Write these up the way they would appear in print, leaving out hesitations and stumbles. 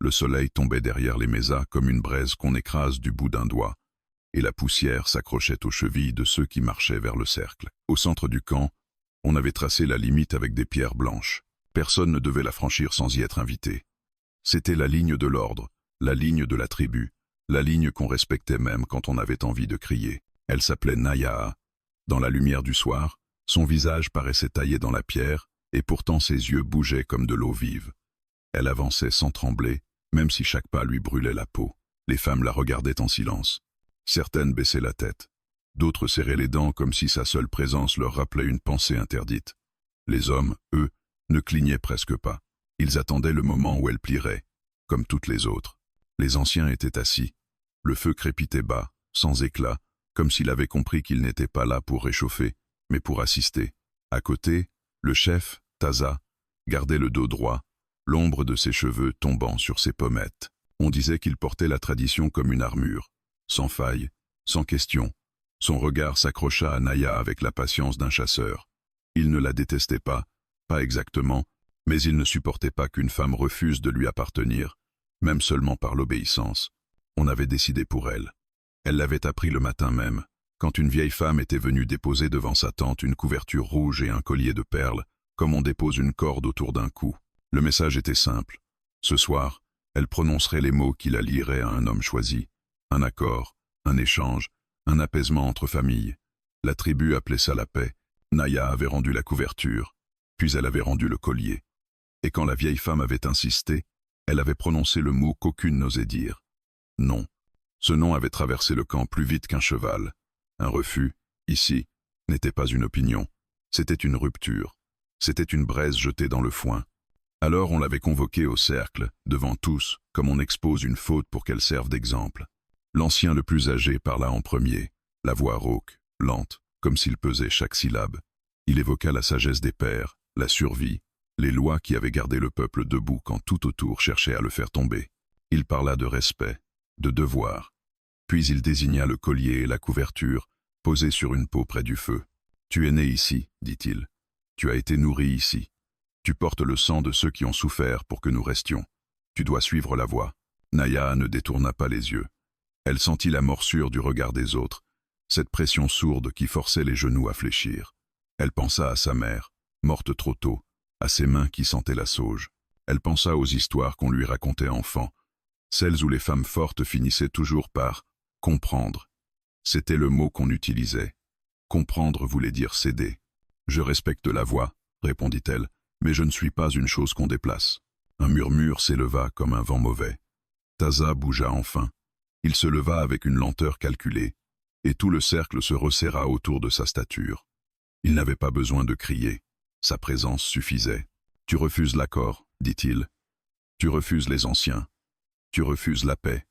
Le soleil tombait derrière les mésas comme une braise qu'on écrase du bout d'un doigt, et la poussière s'accrochait aux chevilles de ceux qui marchaient vers le cercle. Au centre du camp, on avait tracé la limite avec des pierres blanches. Personne ne devait la franchir sans y être invité. C'était la ligne de l'ordre, la ligne de la tribu, la ligne qu'on respectait même quand on avait envie de crier. Elle s'appelait Nayaa. Dans la lumière du soir, son visage paraissait taillé dans la pierre, et pourtant ses yeux bougeaient comme de l'eau vive. Elle avançait sans trembler, même si chaque pas lui brûlait la peau. Les femmes la regardaient en silence. Certaines baissaient la tête. D'autres serraient les dents comme si sa seule présence leur rappelait une pensée interdite. Les hommes, eux, ne clignaient presque pas. Ils attendaient le moment où elle plierait, comme toutes les autres. Les anciens étaient assis. Le feu crépitait bas, sans éclat, comme s'il avait compris qu'il n'était pas là pour réchauffer, mais pour assister. À côté, le chef, Taza, gardait le dos droit, l'ombre de ses cheveux tombant sur ses pommettes. On disait qu'il portait la tradition comme une armure, sans faille, sans question. Son regard s'accrocha à Nayaa avec la patience d'un chasseur. Il ne la détestait pas exactement, mais il ne supportait pas qu'une femme refuse de lui appartenir, même seulement par l'obéissance. On avait décidé pour elle. Elle l'avait appris le matin même, quand une vieille femme était venue déposer devant sa tente une couverture rouge et un collier de perles, comme on dépose une corde autour d'un cou. Le message était simple. Ce soir, elle prononcerait les mots qui la lieraient à un homme choisi. Un accord, un échange, un apaisement entre familles. La tribu appelait ça la paix. Nayaa avait rendu la couverture, puis elle avait rendu le collier. Et quand la vieille femme avait insisté, elle avait prononcé le mot qu'aucune n'osait dire. Non. Ce nom avait traversé le camp plus vite qu'un cheval. Un refus, ici, n'était pas une opinion. C'était une rupture. C'était une braise jetée dans le foin. Alors on l'avait convoquée au cercle, devant tous, comme on expose une faute pour qu'elle serve d'exemple. L'ancien le plus âgé parla en premier, la voix rauque, lente, comme s'il pesait chaque syllabe. Il évoqua la sagesse des pères, la survie, les lois qui avaient gardé le peuple debout quand tout autour cherchait à le faire tomber. Il parla de respect, de devoir. Puis il désigna le collier et la couverture, posés sur une peau près du feu. « Tu es né ici, dit-il. Tu as été nourri ici. Tu portes le sang de ceux qui ont souffert pour que nous restions. Tu dois suivre la voie. » Nayaa ne détourna pas les yeux. Elle sentit la morsure du regard des autres, cette pression sourde qui forçait les genoux à fléchir. Elle pensa à sa mère, morte trop tôt, à ses mains qui sentaient la sauge. Elle pensa aux histoires qu'on lui racontait enfant, celles où les femmes fortes finissaient toujours par « comprendre ». C'était le mot qu'on utilisait. Comprendre voulait dire céder. « Je respecte la voix », répondit-elle, « mais je ne suis pas une chose qu'on déplace. » Un murmure s'éleva comme un vent mauvais. Taza bougea enfin. Il se leva avec une lenteur calculée, et tout le cercle se resserra autour de sa stature. Il n'avait pas besoin de crier. Sa présence suffisait. « Tu refuses l'accord, dit-il. Tu refuses les anciens. Tu refuses la paix. »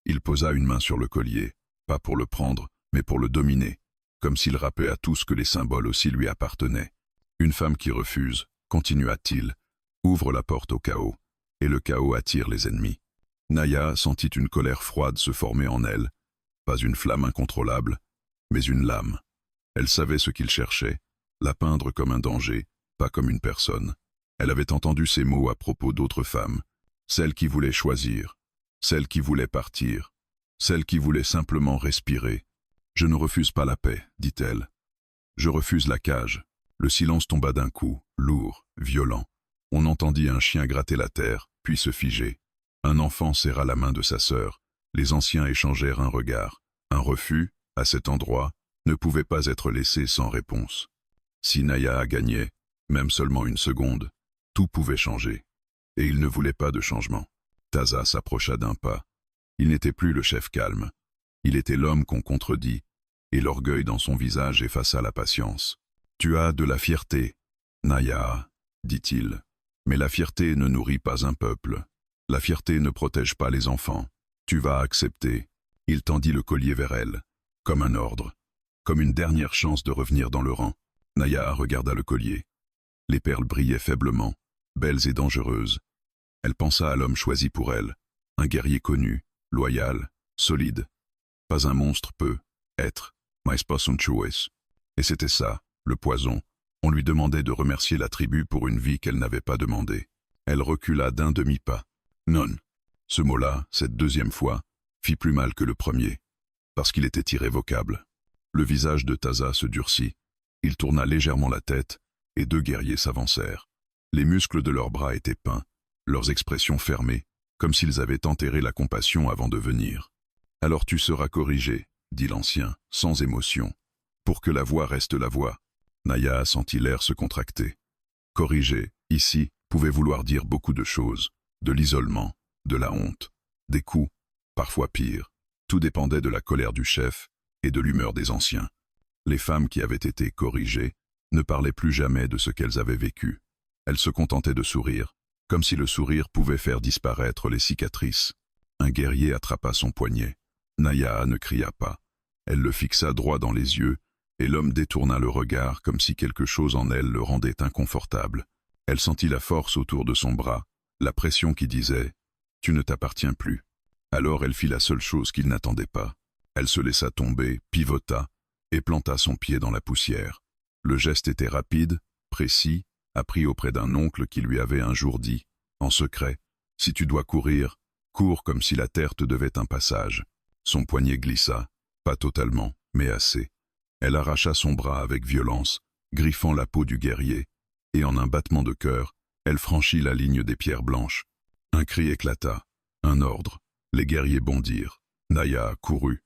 Il posa une main sur le collier, pas pour le prendre, mais pour le dominer, comme s'il rappelait à tous que les symboles aussi lui appartenaient. « Une femme qui refuse, continua-t-il, ouvre la porte au chaos, et le chaos attire les ennemis. » Nayaa sentit une colère froide se former en elle, pas une flamme incontrôlable, mais une lame. Elle savait ce qu'il cherchait, la peindre comme un danger, pas comme une personne. Elle avait entendu ces mots à propos d'autres femmes, celles qui voulaient choisir, celles qui voulaient partir, celles qui voulaient simplement respirer. « Je ne refuse pas la paix, dit-elle. Je refuse la cage. » Le silence tomba d'un coup, lourd, violent. On entendit un chien gratter la terre, puis se figer. Un enfant serra la main de sa sœur. Les anciens échangèrent un regard. Un refus, à cet endroit, ne pouvait pas être laissé sans réponse. Si Nayaa gagnait, même seulement une seconde, tout pouvait changer. Et il ne voulait pas de changement. Taza s'approcha d'un pas. Il n'était plus le chef calme. Il était l'homme qu'on contredit, et l'orgueil dans son visage effaça la patience. « Tu as de la fierté, Nayaa, dit-il. Mais la fierté ne nourrit pas un peuple. La fierté ne protège pas les enfants. Tu vas accepter. » Il tendit le collier vers elle, comme un ordre, comme une dernière chance de revenir dans le rang. Nayaa regarda le collier. Les perles brillaient faiblement, belles et dangereuses. Elle pensa à l'homme choisi pour elle, un guerrier connu, loyal, solide. Pas un monstre peut être, mais pas son choice. Et c'était ça, le poison. On lui demandait de remercier la tribu pour une vie qu'elle n'avait pas demandée. Elle recula d'un demi-pas. « Non, Ce mot-là, cette deuxième fois, fit plus mal que le premier, parce qu'il était irrévocable. Le visage de Taza se durcit, il tourna légèrement la tête, et deux guerriers s'avancèrent. Les muscles de leurs bras étaient peints, leurs expressions fermées, comme s'ils avaient enterré la compassion avant de venir. « Alors tu seras corrigé, » dit l'ancien, sans émotion, « pour que la voix reste la voix. » Naya sentit l'air se contracter. Corriger, ici, pouvait vouloir dire beaucoup de choses, de l'isolement, de la honte, des coups, parfois pires. Tout dépendait de la colère du chef et de l'humeur des anciens. Les femmes qui avaient été corrigées ne parlaient plus jamais de ce qu'elles avaient vécu. Elles se contentaient de sourire, comme si le sourire pouvait faire disparaître les cicatrices. Un guerrier attrapa son poignet. Naya ne cria pas. Elle le fixa droit dans les yeux, et l'homme détourna le regard comme si quelque chose en elle le rendait inconfortable. Elle sentit la force autour de son bras, la pression qui disait « Tu ne t'appartiens plus ». Alors elle fit la seule chose qu'il n'attendait pas. Elle se laissa tomber, pivota, et planta son pied dans la poussière. Le geste était rapide, précis, appris auprès d'un oncle qui lui avait un jour dit, en secret, « Si tu dois courir, cours comme si la terre te devait un passage ». Son poignet glissa, pas totalement, mais assez. Elle arracha son bras avec violence, griffant la peau du guerrier, et en un battement de cœur, elle franchit la ligne des pierres blanches. Un cri éclata, un ordre. Les guerriers bondirent. Naya courut.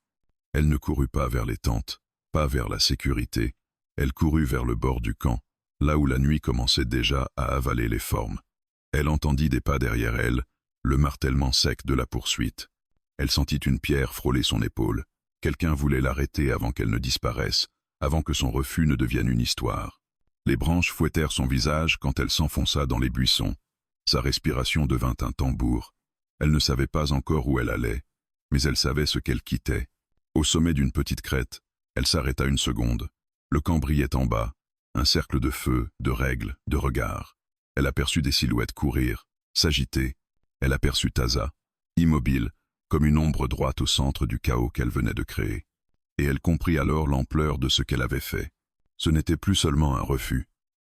Elle ne courut pas vers les tentes, pas vers la sécurité. Elle courut vers le bord du camp, là où la nuit commençait déjà à avaler les formes. Elle entendit des pas derrière elle, le martèlement sec de la poursuite. Elle sentit une pierre frôler son épaule. Quelqu'un voulait l'arrêter avant qu'elle ne disparaisse, avant que son refus ne devienne une histoire. Les branches fouettèrent son visage quand elle s'enfonça dans les buissons. Sa respiration devint un tambour. Elle ne savait pas encore où elle allait, mais elle savait ce qu'elle quittait. Au sommet d'une petite crête, elle s'arrêta une seconde. Le camp brillait en bas, un cercle de feu, de règles, de regards. Elle aperçut des silhouettes courir, s'agiter. Elle aperçut Taza, immobile, comme une ombre droite au centre du chaos qu'elle venait de créer. Et elle comprit alors l'ampleur de ce qu'elle avait fait. Ce n'était plus seulement un refus,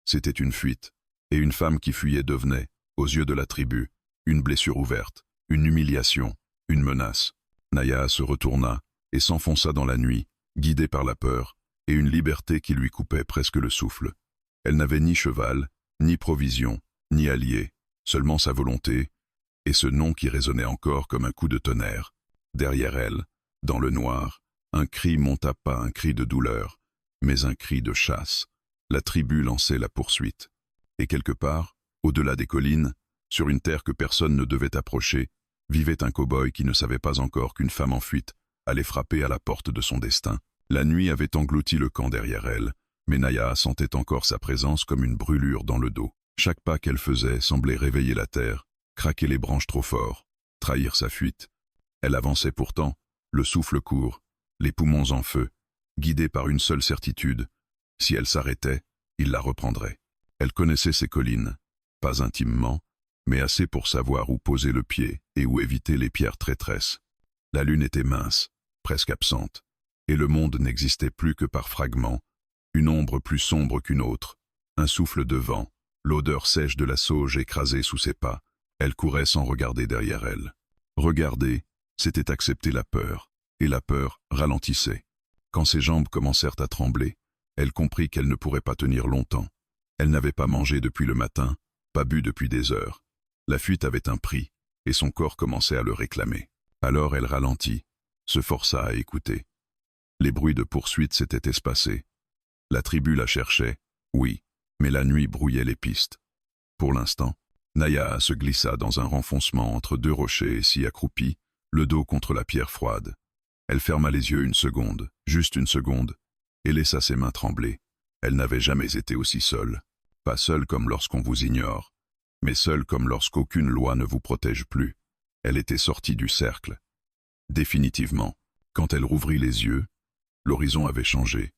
c'était une fuite. Et une femme qui fuyait devenait, aux yeux de la tribu, une blessure ouverte, une humiliation, une menace. Naya se retourna et s'enfonça dans la nuit, guidée par la peur, et une liberté qui lui coupait presque le souffle. Elle n'avait ni cheval, ni provision, ni allié, seulement sa volonté, et ce nom qui résonnait encore comme un coup de tonnerre. Derrière elle, dans le noir, un cri monta pas un cri de douleur, mais un cri de chasse. La tribu lançait la poursuite. Et quelque part, au-delà des collines, sur une terre que personne ne devait approcher, vivait un cow-boy qui ne savait pas encore qu'une femme en fuite allait frapper à la porte de son destin. La nuit avait englouti le camp derrière elle, mais Naya sentait encore sa présence comme une brûlure dans le dos. Chaque pas qu'elle faisait semblait réveiller la terre, craquer les branches trop fort, trahir sa fuite. Elle avançait pourtant, le souffle court, les poumons en feu, guidée par une seule certitude. Si elle s'arrêtait, il la reprendrait. Elle connaissait ces collines, pas intimement, mais assez pour savoir où poser le pied et où éviter les pierres traîtresses. La lune était mince, presque absente, et le monde n'existait plus que par fragments, une ombre plus sombre qu'une autre, un souffle de vent, l'odeur sèche de la sauge écrasée sous ses pas. Elle courait sans regarder derrière elle. Regarder, c'était accepter la peur, et la peur ralentissait. Quand ses jambes commencèrent à trembler, elle comprit qu'elle ne pourrait pas tenir longtemps. Elle n'avait pas mangé depuis le matin, pas bu depuis des heures. La fuite avait un prix, et son corps commençait à le réclamer. Alors elle ralentit, se força à écouter. Les bruits de poursuite s'étaient espacés. La tribu la cherchait, oui, mais la nuit brouillait les pistes. Pour l'instant, Naya se glissa dans un renfoncement entre deux rochers et s'y accroupit, le dos contre la pierre froide. Elle ferma les yeux une seconde, juste une seconde, et laissa ses mains trembler. Elle n'avait jamais été aussi seule. Pas seule comme lorsqu'on vous ignore, mais seule comme lorsqu'aucune loi ne vous protège plus. Elle était sortie du cercle. Définitivement, quand elle rouvrit les yeux, l'horizon avait changé.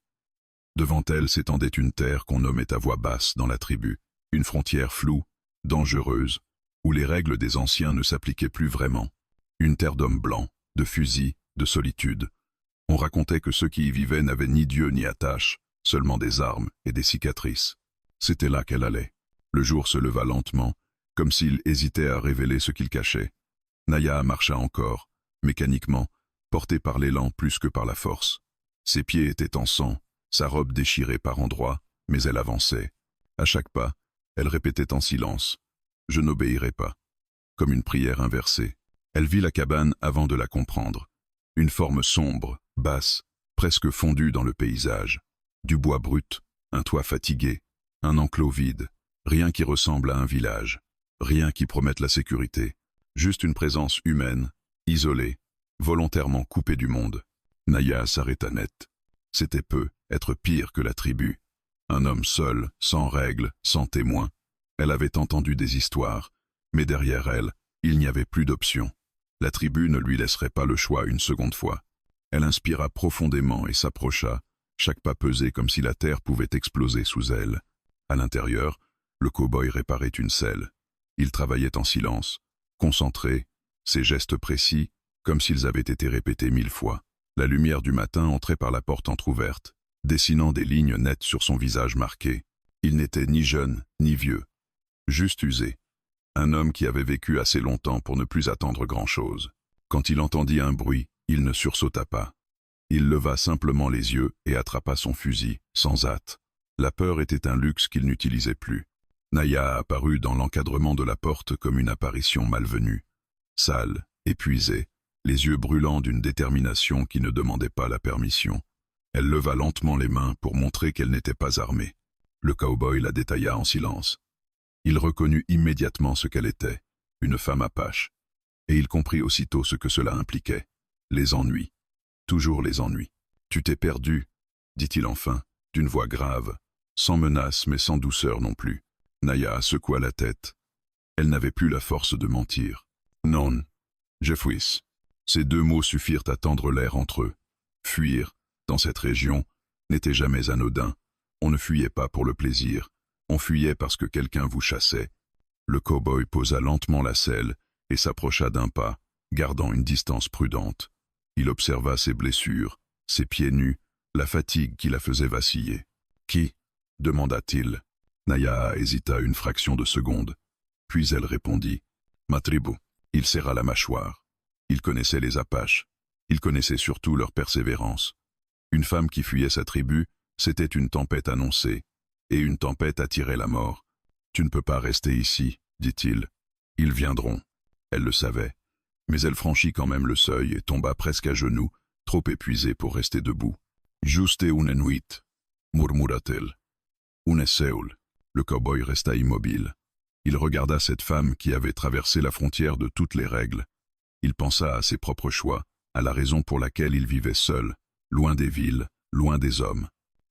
Devant elle s'étendait une terre qu'on nommait à voix basse dans la tribu, une frontière floue, dangereuse, où les règles des anciens ne s'appliquaient plus vraiment. Une terre d'hommes blancs, de fusils, de solitude. On racontait que ceux qui y vivaient n'avaient ni Dieu ni attache, seulement des armes et des cicatrices. C'était là qu'elle allait. Le jour se leva lentement, comme s'il hésitait à révéler ce qu'il cachait. Naya marcha encore, mécaniquement, portée par l'élan plus que par la force. Ses pieds étaient en sang, sa robe déchirée par endroits, mais elle avançait. À chaque pas, elle répétait en silence « Je n'obéirai pas », comme une prière inversée. Elle vit la cabane avant de la comprendre. Une forme sombre, basse, presque fondue dans le paysage. Du bois brut, un toit fatigué, un enclos vide, rien qui ressemble à un village, rien qui promette la sécurité, juste une présence humaine, isolée, volontairement coupée du monde. Naya s'arrêta net. C'était peu, être pire que la tribu. Un homme seul, sans règles, sans témoins. Elle avait entendu des histoires, mais derrière elle, il n'y avait plus d'option. La tribu ne lui laisserait pas le choix une seconde fois. Elle inspira profondément et s'approcha, chaque pas pesé comme si la terre pouvait exploser sous elle. À l'intérieur, le cow-boy réparait une selle. Il travaillait en silence, concentré, ses gestes précis, comme s'ils avaient été répétés 1000 fois. La lumière du matin entrait par la porte entr'ouverte, dessinant des lignes nettes sur son visage marqué. Il n'était ni jeune, ni vieux. Juste usé. Un homme qui avait vécu assez longtemps pour ne plus attendre grand-chose. Quand il entendit un bruit, il ne sursauta pas. Il leva simplement les yeux et attrapa son fusil, sans hâte. La peur était un luxe qu'il n'utilisait plus. Naya apparut dans l'encadrement de la porte comme une apparition malvenue. Sale, épuisée, les yeux brûlants d'une détermination qui ne demandait pas la permission. Elle leva lentement les mains pour montrer qu'elle n'était pas armée. Le cow-boy la détailla en silence. Il reconnut immédiatement ce qu'elle était, une femme apache. Et il comprit aussitôt ce que cela impliquait. Les ennuis. Toujours les ennuis. « Tu t'es perdu », dit-il enfin, d'une voix grave, sans menace mais sans douceur non plus. Naya secoua la tête. Elle n'avait plus la force de mentir. « Non, je fuis ». Ces deux mots suffirent à tendre l'air entre eux. Fuir, dans cette région, n'était jamais anodin. On ne fuyait pas pour le plaisir. On fuyait parce que quelqu'un vous chassait. Le cow-boy posa lentement la selle et s'approcha d'un pas, gardant une distance prudente. Il observa ses blessures, ses pieds nus, la fatigue qui la faisait vaciller. « Qui » demanda-t-il. Naya hésita une fraction de seconde. Puis elle répondit « Ma tribu ». Il serra la mâchoire. Il connaissait les Apaches. Il connaissait surtout leur persévérance. Une femme qui fuyait sa tribu, c'était une tempête annoncée. Et une tempête attirait la mort. « Tu ne peux pas rester ici », dit-il. « Ils viendront. » Elle le savait. Mais elle franchit quand même le seuil et tomba presque à genoux, trop épuisée pour rester debout. « Juste une nuit », murmura-t-elle. « Une seule. » Le cow-boy resta immobile. Il regarda cette femme qui avait traversé la frontière de toutes les règles. Il pensa à ses propres choix, à la raison pour laquelle il vivait seul, loin des villes, loin des hommes.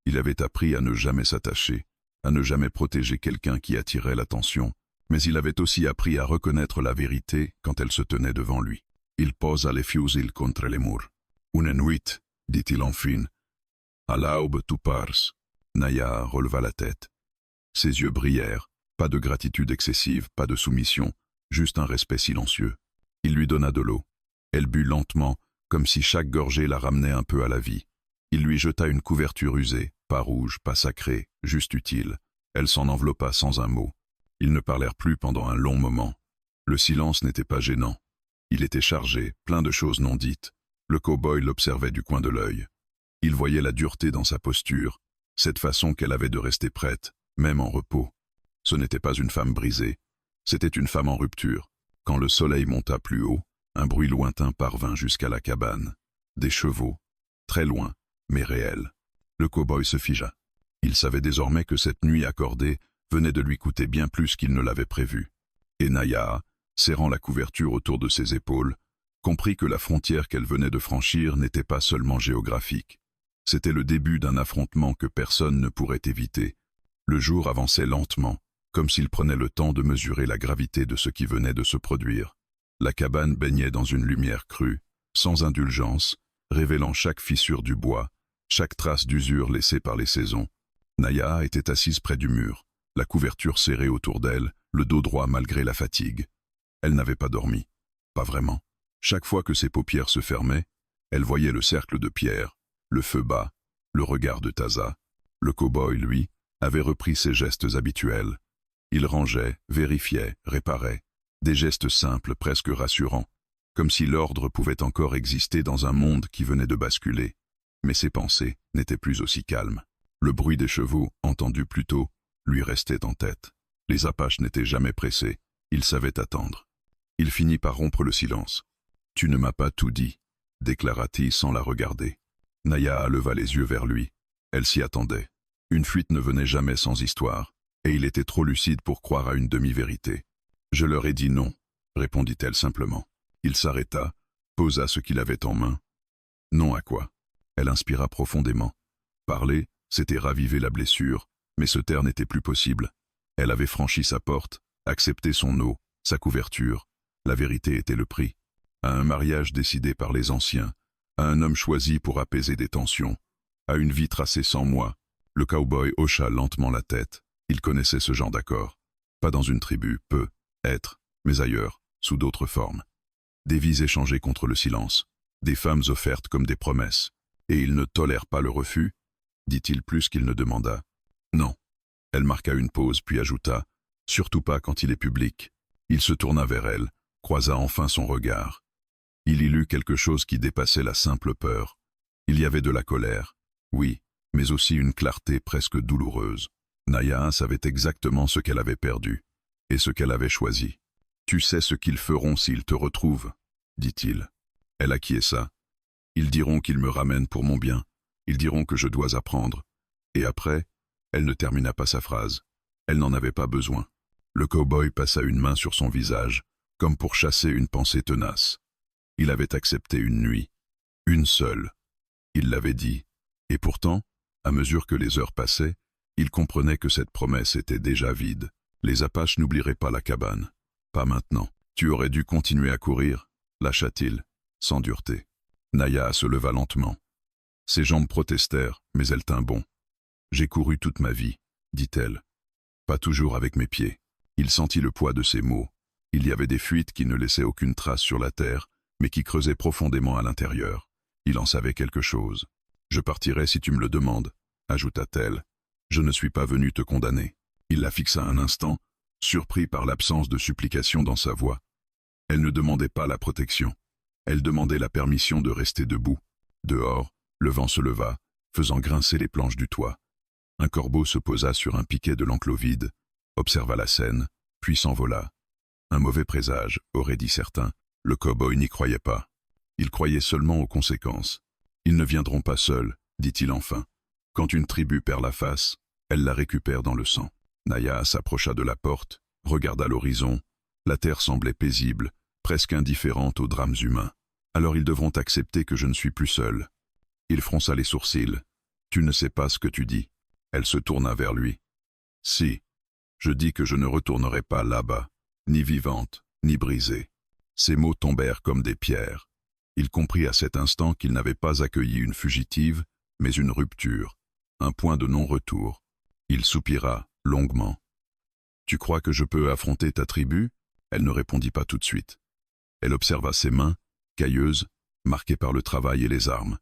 Il avait appris à ne jamais s'attacher, à ne jamais protéger quelqu'un qui attirait l'attention, mais il avait aussi appris à reconnaître la vérité quand elle se tenait devant lui. Il posa les fusils contre les murs. « Une nuit », dit-il enfin. « À l'aube tu pars. » Naya releva la tête. Ses yeux brillèrent, pas de gratitude excessive, pas de soumission, juste un respect silencieux. Il lui donna de l'eau. Elle but lentement, comme si chaque gorgée la ramenait un peu à la vie. Il lui jeta une couverture usée, pas rouge, pas sacrée, juste utile. Elle s'en enveloppa sans un mot. Ils ne parlèrent plus pendant un long moment. Le silence n'était pas gênant. Il était chargé, plein de choses non dites. Le cow-boy l'observait du coin de l'œil. Il voyait la dureté dans sa posture, cette façon qu'elle avait de rester prête, même en repos. Ce n'était pas une femme brisée, c'était une femme en rupture. Quand le soleil monta plus haut, un bruit lointain parvint jusqu'à la cabane. Des chevaux, très loin, mais réels. Le cow-boy se figea. Il savait désormais que cette nuit accordée venait de lui coûter bien plus qu'il ne l'avait prévu. Et Naya, serrant la couverture autour de ses épaules, comprit que la frontière qu'elle venait de franchir n'était pas seulement géographique. C'était le début d'un affrontement que personne ne pourrait éviter. Le jour avançait lentement, comme s'il prenait le temps de mesurer la gravité de ce qui venait de se produire. La cabane baignait dans une lumière crue, sans indulgence, révélant chaque fissure du bois, chaque trace d'usure laissée par les saisons. Naya était assise près du mur, la couverture serrée autour d'elle, le dos droit malgré la fatigue. Elle n'avait pas dormi. Pas vraiment. Chaque fois que ses paupières se fermaient, elle voyait le cercle de pierre, le feu bas, le regard de Taza. Le cow-boy, lui, avait repris ses gestes habituels. Il rangeait, vérifiait, réparait. Des gestes simples, presque rassurants. comme si l'ordre pouvait encore exister dans un monde qui venait de basculer. Mais ses pensées n'étaient plus aussi calmes. Le bruit des chevaux, entendu plus tôt, lui restait en tête. Les Apaches n'étaient jamais pressés, ils savaient attendre. Il finit par rompre le silence. « Tu ne m'as pas tout dit », déclara-t-il sans la regarder. Naya leva les yeux vers lui. Elle s'y attendait. Une fuite ne venait jamais sans histoire, et il était trop lucide pour croire à une demi-vérité. « Je leur ai dit non », répondit-elle simplement. Il s'arrêta, posa ce qu'il avait en main. « Non à quoi ?» Elle inspira profondément. Parler, c'était raviver la blessure, mais se taire n'était plus possible. Elle avait franchi sa porte, accepté son eau, sa couverture. La vérité était le prix. À un mariage décidé par les anciens, à un homme choisi pour apaiser des tensions, à une vie tracée sans moi, le cow-boy hocha lentement la tête. Il connaissait ce genre d'accord. Pas dans une tribu, peu, être, mais ailleurs, sous d'autres formes. Des vies échangées contre le silence, des femmes offertes comme des promesses. Et il ne tolère pas le refus, dit-il plus qu'il ne demanda. Non. Elle marqua une pause puis ajouta, surtout pas quand il est public. Il se tourna vers elle, croisa enfin son regard. Il y lut quelque chose qui dépassait la simple peur. Il y avait de la colère, oui, mais aussi une clarté presque douloureuse. Naya savait exactement ce qu'elle avait perdu, et ce qu'elle avait choisi. « Tu sais ce qu'ils feront s'ils te retrouvent » dit-il. Elle acquiesça. « Ils diront qu'ils me ramènent pour mon bien. Ils diront que je dois apprendre. » Et après, elle ne termina pas sa phrase. Elle n'en avait pas besoin. Le cow-boy passa une main sur son visage, comme pour chasser une pensée tenace. Il avait accepté une nuit. Une seule. Il l'avait dit. Et pourtant, à mesure que les heures passaient, il comprenait que cette promesse était déjà vide. Les Apaches n'oublieraient pas la cabane. Pas maintenant. Tu aurais dû continuer à courir, lâcha-t-il, sans dureté. Naya se leva lentement. Ses jambes protestèrent, mais elle tint bon. J'ai couru toute ma vie, dit-elle. Pas toujours avec mes pieds. Il sentit le poids de ses mots. Il y avait des fuites qui ne laissaient aucune trace sur la terre, mais qui creusaient profondément à l'intérieur. Il en savait quelque chose. Je partirai si tu me le demandes, ajouta-t-elle. Je ne suis pas venu te condamner. Il la fixa un instant, surpris par l'absence de supplication dans sa voix. Elle ne demandait pas la protection. Elle demandait la permission de rester debout. Dehors, le vent se leva, faisant grincer les planches du toit. Un corbeau se posa sur un piquet de l'enclos vide, observa la scène, puis s'envola. Un mauvais présage, aurait dit certains. Le cow-boy n'y croyait pas. Il croyait seulement aux conséquences. Ils ne viendront pas seuls, dit-il enfin. Quand une tribu perd la face, elle la récupère dans le sang. Naya s'approcha de la porte, regarda l'horizon. La terre semblait paisible, presque indifférente aux drames humains. Alors ils devront accepter que je ne suis plus seul. Il fronça les sourcils. Tu ne sais pas ce que tu dis. Elle se tourna vers lui. Si, je dis que je ne retournerai pas là-bas, ni vivante, ni brisée. Ses mots tombèrent comme des pierres. Il comprit à cet instant qu'il n'avait pas accueilli une fugitive, mais une rupture, un point de non-retour. Il soupira longuement. « Tu crois que je peux affronter ta tribu ?» Elle ne répondit pas tout de suite. Elle observa ses mains, cailleuses, marquées par le travail et les armes.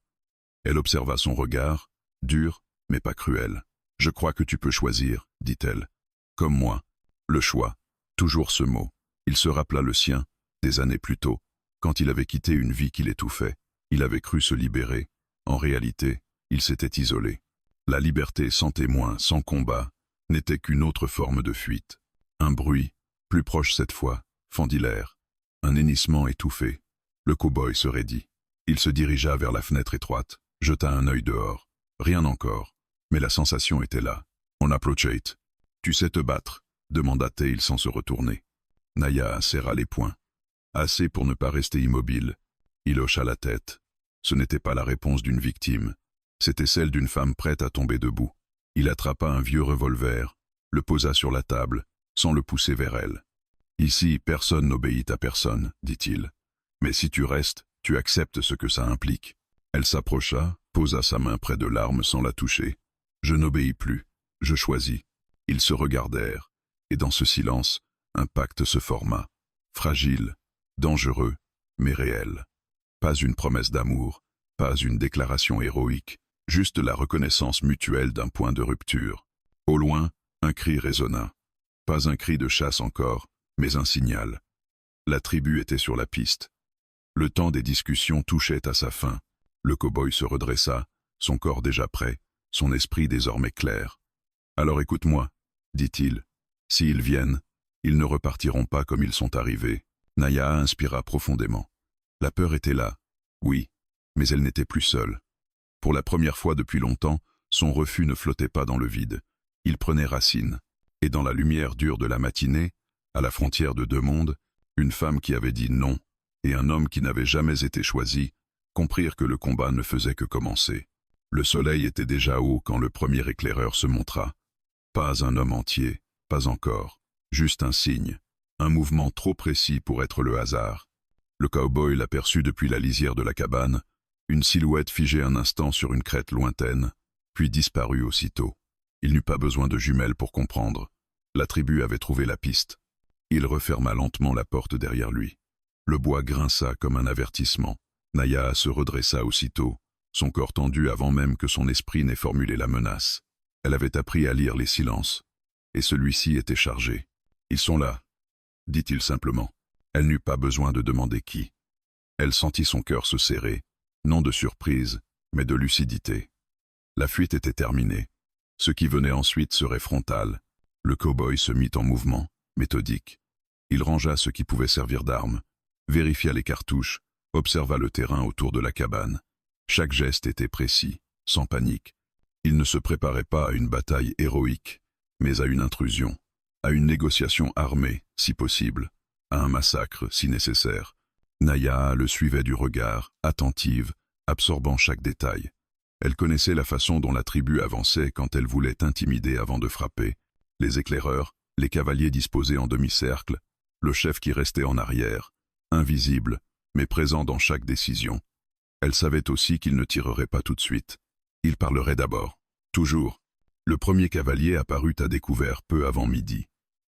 Elle observa son regard, dur, mais pas cruel. « Je crois que tu peux choisir, » dit-elle. « Comme moi. » Le choix. Toujours ce mot. Il se rappela le sien, des années plus tôt, quand il avait quitté une vie qui l'étouffait. Il avait cru se libérer. En réalité, il s'était isolé. La liberté sans témoin, sans combat, n'était qu'une autre forme de fuite. Un bruit, plus proche cette fois, fendit l'air. Un hennissement étouffé. Le cow-boy se raidit. Il se dirigea vers la fenêtre étroite, jeta un œil dehors. Rien encore. Mais la sensation était là. On approchait. « Tu sais te battre ?» demanda-t-il sans se retourner. Naya serra les poings. Assez pour ne pas rester immobile. Il hocha la tête. Ce n'était pas la réponse d'une victime. C'était celle d'une femme prête à tomber debout. Il attrapa un vieux revolver, le posa sur la table, sans le pousser vers elle. « Ici, personne n'obéit à personne, » dit-il. « Mais si tu restes, tu acceptes ce que ça implique. » Elle s'approcha, posa sa main près de l'arme sans la toucher. « Je n'obéis plus, je choisis. » Ils se regardèrent, et dans ce silence, un pacte se forma. Fragile, dangereux, mais réel. Pas une promesse d'amour, pas une déclaration héroïque, juste la reconnaissance mutuelle d'un point de rupture. Au loin, un cri résonna. Pas un cri de chasse encore, mais un signal. La tribu était sur la piste. Le temps des discussions touchait à sa fin. Le cow-boy se redressa, son corps déjà prêt, son esprit désormais clair. « Alors écoute-moi, dit-il. S'ils viennent, ils ne repartiront pas comme ils sont arrivés. » Nayaa inspira profondément. La peur était là, oui, mais elle n'était plus seule. Pour la première fois depuis longtemps, son refus ne flottait pas dans le vide. Il prenait racine. Et dans la lumière dure de la matinée, à la frontière de deux mondes, une femme qui avait dit non et un homme qui n'avait jamais été choisi comprirent que le combat ne faisait que commencer. Le soleil était déjà haut quand le premier éclaireur se montra. Pas un homme entier, pas encore, juste un signe, un mouvement trop précis pour être le hasard. Le cow-boy l'aperçut depuis la lisière de la cabane, une silhouette figée un instant sur une crête lointaine, puis disparut aussitôt. Il n'eut pas besoin de jumelles pour comprendre. La tribu avait trouvé la piste. Il referma lentement la porte derrière lui. Le bois grinça comme un avertissement. Nayaa se redressa aussitôt, son corps tendu avant même que son esprit n'ait formulé la menace. Elle avait appris à lire les silences, et celui-ci était chargé. « Ils sont là », dit-il simplement. Elle n'eut pas besoin de demander qui. Elle sentit son cœur se serrer, non de surprise, mais de lucidité. La fuite était terminée. Ce qui venait ensuite serait frontal. Le cow-boy se mit en mouvement, méthodique. Il rangea ce qui pouvait servir d'arme, vérifia les cartouches, observa le terrain autour de la cabane. Chaque geste était précis, sans panique. Il ne se préparait pas à une bataille héroïque, mais à une intrusion, à une négociation armée, si possible, à un massacre, si nécessaire. Nayaa le suivait du regard, attentive, absorbant chaque détail. Elle connaissait la façon dont la tribu avançait quand elle voulait intimider avant de frapper. Les éclaireurs, les cavaliers disposés en demi-cercle, le chef qui restait en arrière, invisible, mais présent dans chaque décision. Elle savait aussi qu'il ne tirerait pas tout de suite. Il parlerait d'abord. Toujours. Le premier cavalier apparut à découvert peu avant midi.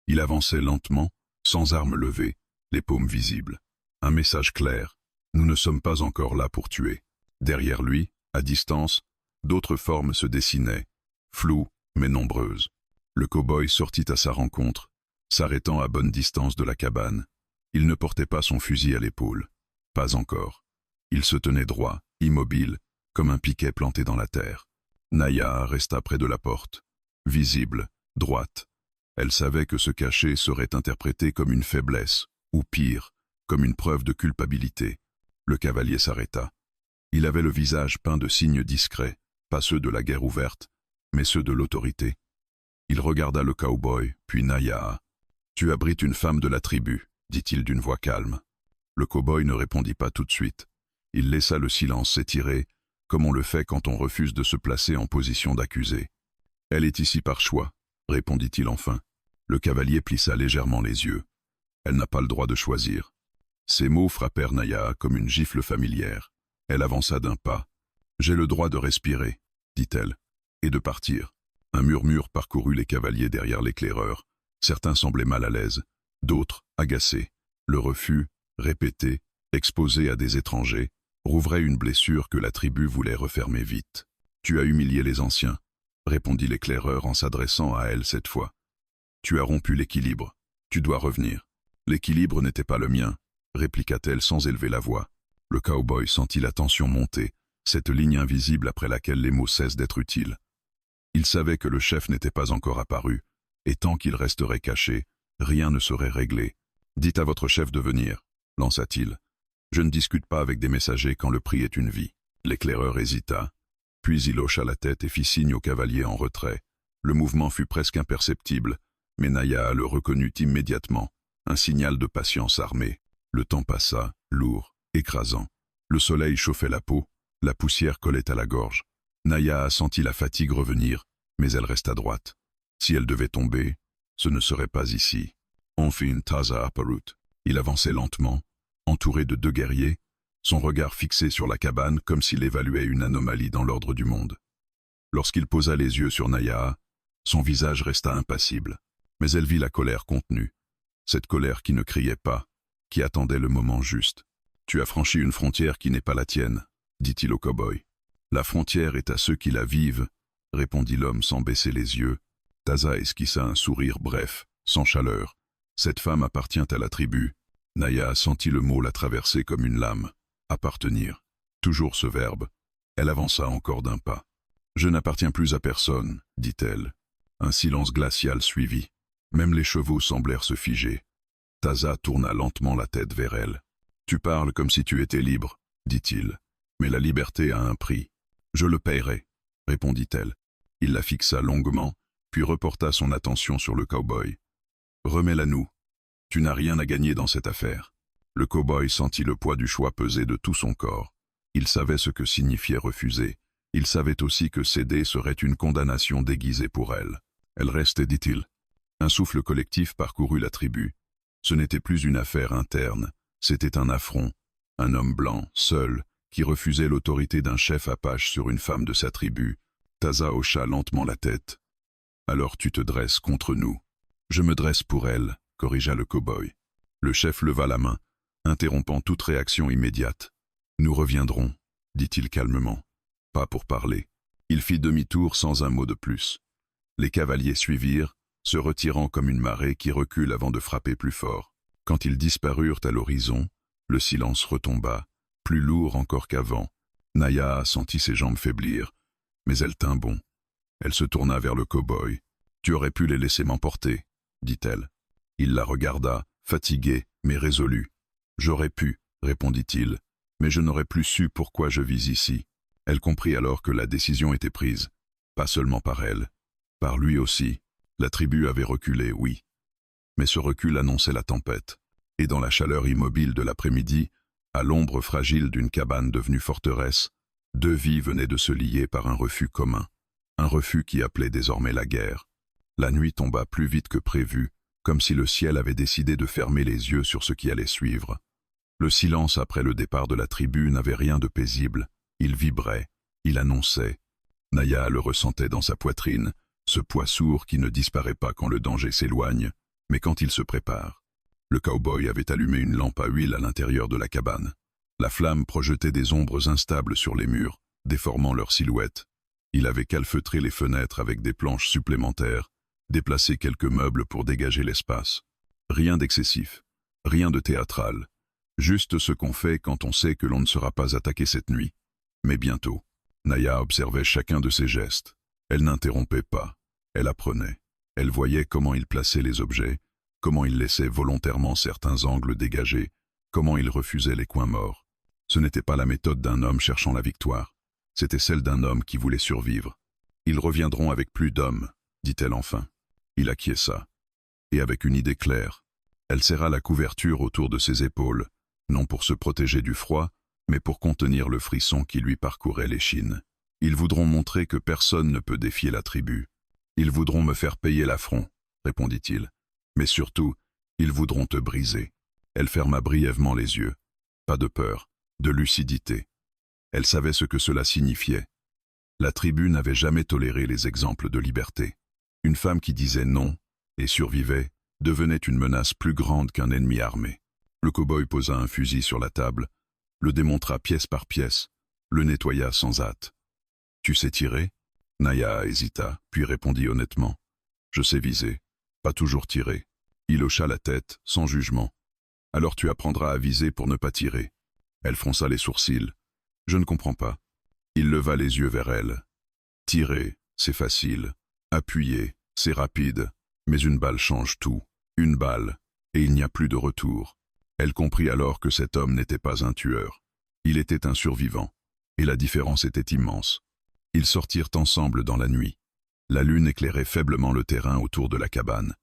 Il avançait lentement, sans armes levées, les paumes visibles. Un message clair. Nous ne sommes pas encore là pour tuer. Derrière lui, à distance, d'autres formes se dessinaient, floues mais nombreuses. Le cow-boy sortit à sa rencontre, s'arrêtant à bonne distance de la cabane. Il ne portait pas son fusil à l'épaule. Pas encore. Il se tenait droit, immobile, comme un piquet planté dans la terre. Nayaa resta près de la porte, visible, droite. Elle savait que se cacher serait interprété comme une faiblesse, ou pire, comme une preuve de culpabilité. Le cavalier s'arrêta. Il avait le visage peint de signes discrets, pas ceux de la guerre ouverte, mais ceux de l'autorité. Il regarda le cow-boy, puis Nayaa. « Tu abrites une femme de la tribu », dit-il d'une voix calme. Le cow-boy ne répondit pas tout de suite. Il laissa le silence s'étirer, comme on le fait quand on refuse de se placer en position d'accusé. « Elle est ici par choix », répondit-il enfin. Le cavalier plissa légèrement les yeux. « Elle n'a pas le droit de choisir. » Ces mots frappèrent Nayaa comme une gifle familière. Elle avança d'un pas. « J'ai le droit de respirer, » dit-elle, « et de partir. » Un murmure parcourut les cavaliers derrière l'éclaireur. Certains semblaient mal à l'aise, d'autres agacés. Le refus, répété, exposé à des étrangers, rouvrait une blessure que la tribu voulait refermer vite. « Tu as humilié les anciens, » répondit l'éclaireur en s'adressant à elle cette fois. « Tu as rompu l'équilibre. Tu dois revenir. »« L'équilibre n'était pas le mien, » répliqua-t-elle sans élever la voix. Le cow-boy sentit la tension monter, cette ligne invisible après laquelle les mots cessent d'être utiles. Il savait que le chef n'était pas encore apparu, et tant qu'il resterait caché, rien ne serait réglé. « Dites à votre chef de venir, » lança-t-il. « Je ne discute pas avec des messagers quand le prix est une vie. » L'éclaireur hésita, puis il hocha la tête et fit signe au cavalier en retrait. Le mouvement fut presque imperceptible, mais Nayaa le reconnut immédiatement, un signal de patience armée. Le temps passa, lourd, écrasant. Le soleil chauffait la peau, la poussière collait à la gorge. Nayaa sentit la fatigue revenir, mais elle resta droite. Si elle devait tomber, ce ne serait pas ici. Enfin Taza apparut. Il avançait lentement, entouré de deux guerriers, son regard fixé sur la cabane comme s'il évaluait une anomalie dans l'ordre du monde. Lorsqu'il posa les yeux sur Nayaa, son visage resta impassible, mais elle vit la colère contenue, cette colère qui ne criait pas, qui attendait le moment juste. « Tu as franchi une frontière qui n'est pas la tienne, » dit-il au cow-boy. « La frontière est à ceux qui la vivent, » répondit l'homme sans baisser les yeux. Taza esquissa un sourire bref, sans chaleur. « Cette femme appartient à la tribu. Naya sentit le mot la traverser comme une lame. Appartenir. Toujours ce verbe. Elle avança encore d'un pas. Je n'appartiens plus à personne, dit-elle. Un silence glacial suivit. Même les chevaux semblèrent se figer. Taza tourna lentement la tête vers elle. Tu parles comme si tu étais libre, dit-il. Mais la liberté a un prix. Je le paierai, répondit-elle. Il la fixa longuement, puis reporta son attention sur le cow-boy. Remets-la nous. Tu n'as rien à gagner dans cette affaire. Le cow-boy sentit le poids du choix peser de tout son corps. Il savait ce que signifiait refuser. Il savait aussi que céder serait une condamnation déguisée pour elle. Elle restait, dit-il. Un souffle collectif parcourut la tribu. Ce n'était plus une affaire interne, c'était un affront. Un homme blanc, seul, qui refusait l'autorité d'un chef apache sur une femme de sa tribu. Taza hocha lentement la tête. Alors tu te dresses contre nous. Je me dresse pour elle, corrigea le cow-boy. Le chef leva la main, interrompant toute réaction immédiate. Nous reviendrons, dit-il calmement. Pas pour parler. Il fit demi-tour sans un mot de plus. Les cavaliers suivirent, se retirant comme une marée qui recule avant de frapper plus fort. Quand ils disparurent à l'horizon, le silence retomba, plus lourd encore qu'avant. Naya sentit ses jambes faiblir, mais elle tint bon. Elle se tourna vers le cow-boy. « Tu aurais pu les laisser m'emporter, » dit-elle. Il la regarda, fatigué, mais résolu. « J'aurais pu, » répondit-il, « mais je n'aurais plus su pourquoi je vis ici. » Elle comprit alors que la décision était prise, pas seulement par elle, par lui aussi. La tribu avait reculé, oui. Mais ce recul annonçait la tempête, et dans la chaleur immobile de l'après-midi, à l'ombre fragile d'une cabane devenue forteresse, deux vies venaient de se lier par un refus commun, un refus qui appelait désormais la guerre. La nuit tomba plus vite que prévu, comme si le ciel avait décidé de fermer les yeux sur ce qui allait suivre. Le silence après le départ de la tribu n'avait rien de paisible, il vibrait, il annonçait. Naya le ressentait dans sa poitrine, ce poids sourd qui ne disparaît pas quand le danger s'éloigne, mais quand il se prépare. Le cow-boy avait allumé une lampe à huile à l'intérieur de la cabane. La flamme projetait des ombres instables sur les murs, déformant leurs silhouettes. Il avait calfeutré les fenêtres avec des planches supplémentaires, déplacé quelques meubles pour dégager l'espace. Rien d'excessif, rien de théâtral, juste ce qu'on fait quand on sait que l'on ne sera pas attaqué cette nuit. Mais bientôt, Naya observait chacun de ses gestes. Elle n'interrompait pas, elle apprenait. Elle voyait comment il plaçait les objets, comment il laissait volontairement certains angles dégagés, comment il refusait les coins morts. Ce n'était pas la méthode d'un homme cherchant la victoire, c'était celle d'un homme qui voulait survivre. Ils reviendront avec plus d'hommes, dit-elle enfin. Il acquiesça. Et avec une idée claire, elle serra la couverture autour de ses épaules, non pour se protéger du froid, mais pour contenir le frisson qui lui parcourait l'échine. Ils voudront montrer que personne ne peut défier la tribu. Ils voudront me faire payer l'affront, répondit-il. Mais surtout, ils voudront te briser. Elle ferma brièvement les yeux. Pas de peur, de lucidité. Elle savait ce que cela signifiait. La tribu n'avait jamais toléré les exemples de liberté. Une femme qui disait non, et survivait, devenait une menace plus grande qu'un ennemi armé. Le cow-boy posa un fusil sur la table, le démontra pièce par pièce, le nettoya sans hâte. « Tu sais tirer » Naya hésita, puis répondit honnêtement. « Je sais viser, pas toujours tirer. » Il hocha la tête, sans jugement. « Alors tu apprendras à viser pour ne pas tirer. » Elle fronça les sourcils. « Je ne comprends pas. » Il leva les yeux vers elle. « Tirer, c'est facile. Appuyer, c'est rapide. Mais une balle change tout. Une balle, et il n'y a plus de retour. » Elle comprit alors que cet homme n'était pas un tueur. Il était un survivant, et la différence était immense. Ils sortirent ensemble dans la nuit. La lune éclairait faiblement le terrain autour de la cabane.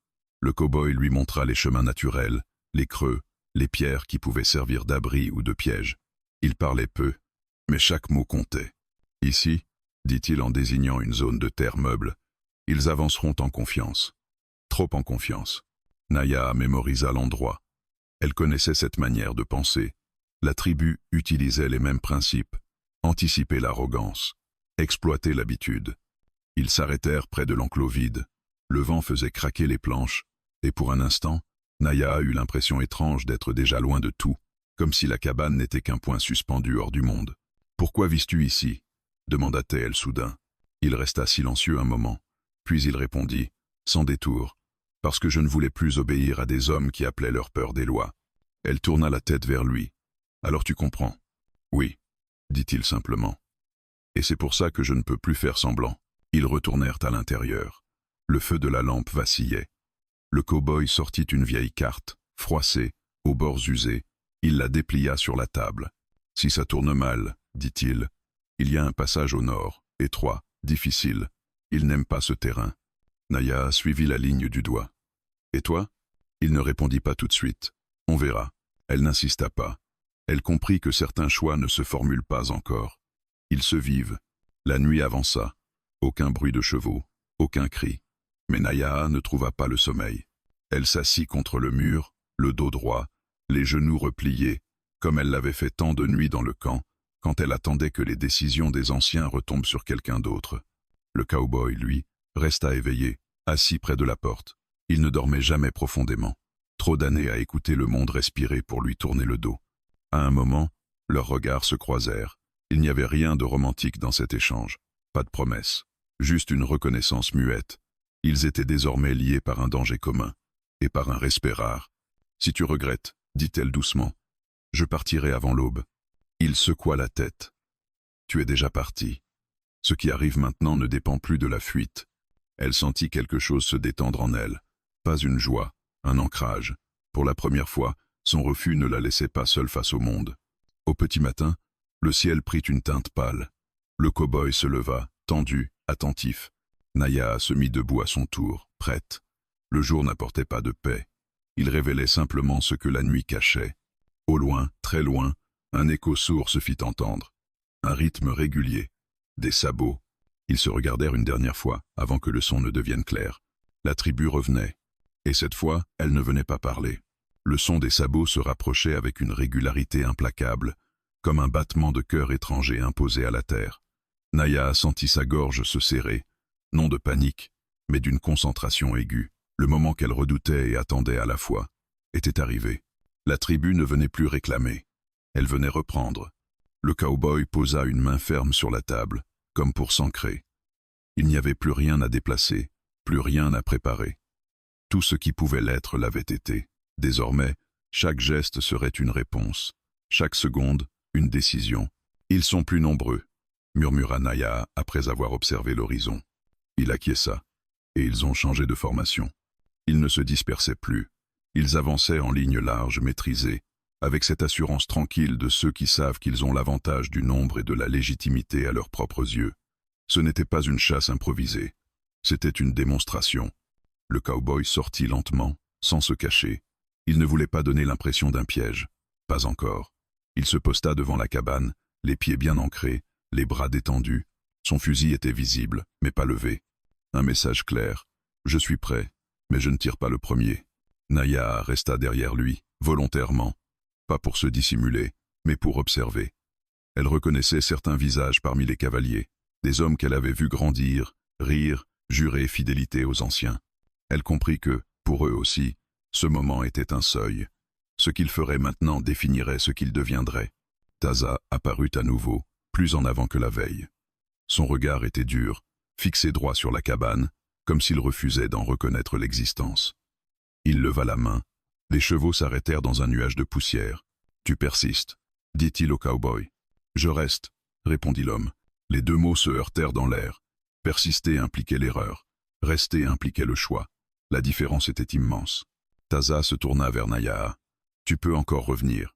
Le cow-boy lui montra les chemins naturels, les creux, les pierres qui pouvaient servir d'abri ou de piège. Il parlait peu, mais chaque mot comptait. « Ici, » dit-il en désignant une zone de terre meuble, « ils avanceront en confiance. Trop en confiance. » Naya mémorisa l'endroit. Elle connaissait cette manière de penser. La tribu utilisait les mêmes principes, anticiper l'arrogance, exploiter l'habitude. Ils s'arrêtèrent près de l'enclos vide. Le vent faisait craquer les planches, et pour un instant, Naya eut l'impression étrange d'être déjà loin de tout, comme si la cabane n'était qu'un point suspendu hors du monde. « Pourquoi vis-tu ici » demanda-t-elle soudain. Il resta silencieux un moment, puis il répondit, sans détour, « Parce que je ne voulais plus obéir à des hommes qui appelaient leur peur des lois. Elle tourna la tête vers lui. « Alors tu comprends ?»« Oui, » dit-il simplement. « Et c'est pour ça que je ne peux plus faire semblant. » Ils retournèrent à l'intérieur. Le feu de la lampe vacillait. Le cow-boy sortit une vieille carte, froissée, aux bords usés. Il la déplia sur la table. « Si ça tourne mal, dit-il, il y a un passage au nord, étroit, difficile. Il n'aime pas ce terrain. » Naya suivit la ligne du doigt. « Et toi ?» Il ne répondit pas tout de suite. « On verra. » Elle n'insista pas. Elle comprit que certains choix ne se formulent pas encore. Ils se vivent. La nuit avança. Aucun bruit de chevaux, aucun cri. Mais Naya ne trouva pas le sommeil. Elle s'assit contre le mur, le dos droit, les genoux repliés, comme elle l'avait fait tant de nuits dans le camp, quand elle attendait que les décisions des anciens retombent sur quelqu'un d'autre. Le cow-boy, lui, resta éveillé, assis près de la porte. Il ne dormait jamais profondément. Trop d'années à écouter le monde respirer pour lui tourner le dos. À un moment, leurs regards se croisèrent. Il n'y avait rien de romantique dans cet échange. Pas de promesse. Juste une reconnaissance muette. Ils étaient désormais liés par un danger commun. Et par un respect rare. « Si tu regrettes, dit-elle doucement, je partirai avant l'aube. » Il secoua la tête. « Tu es déjà parti. Ce qui arrive maintenant ne dépend plus de la fuite. » Elle sentit quelque chose se détendre en elle. Pas une joie, un ancrage. Pour la première fois, son refus ne la laissait pas seule face au monde. Au petit matin, le ciel prit une teinte pâle. Le cow-boy se leva, tendu, attentif. Naya se mit debout à son tour, prête. Le jour n'apportait pas de paix. Il révélait simplement ce que la nuit cachait. Au loin, très loin, un écho sourd se fit entendre. Un rythme régulier. Des sabots. Ils se regardèrent une dernière fois, avant que le son ne devienne clair. La tribu revenait. Et cette fois, elle ne venait pas parler. Le son des sabots se rapprochait avec une régularité implacable, comme un battement de cœur étranger imposé à la terre. Naya sentit sa gorge se serrer, non de panique, mais d'une concentration aiguë. Le moment qu'elle redoutait et attendait à la fois était arrivé. La tribu ne venait plus réclamer. Elle venait reprendre. Le cow-boy posa une main ferme sur la table, comme pour s'ancrer. Il n'y avait plus rien à déplacer, plus rien à préparer. Tout ce qui pouvait l'être l'avait été. Désormais, chaque geste serait une réponse. Chaque seconde, une décision. « Ils sont plus nombreux », murmura Naya après avoir observé l'horizon. Il acquiesça, et ils ont changé de formation. Ils ne se dispersaient plus. Ils avançaient en ligne large, maîtrisée, avec cette assurance tranquille de ceux qui savent qu'ils ont l'avantage du nombre et de la légitimité à leurs propres yeux. Ce n'était pas une chasse improvisée. C'était une démonstration. Le cow-boy sortit lentement, sans se cacher. Il ne voulait pas donner l'impression d'un piège. Pas encore. Il se posta devant la cabane, les pieds bien ancrés, les bras détendus. Son fusil était visible, mais pas levé. Un message clair. « Je suis prêt, mais je ne tire pas le premier. » Naya resta derrière lui, volontairement. Pas pour se dissimuler, mais pour observer. Elle reconnaissait certains visages parmi les cavaliers, des hommes qu'elle avait vus grandir, rire, jurer fidélité aux anciens. Elle comprit que, pour eux aussi, ce moment était un seuil. Ce qu'il ferait maintenant définirait ce qu'il deviendrait. Taza apparut à nouveau, plus en avant que la veille. Son regard était dur, fixé droit sur la cabane, comme s'il refusait d'en reconnaître l'existence. Il leva la main. Les chevaux s'arrêtèrent dans un nuage de poussière. « Tu persistes », dit-il au cow-boy. « Je reste », répondit l'homme. Les deux mots se heurtèrent dans l'air. Persister impliquait l'erreur. Rester impliquait le choix. La différence était immense. Taza se tourna vers Naya. « Tu peux encore revenir.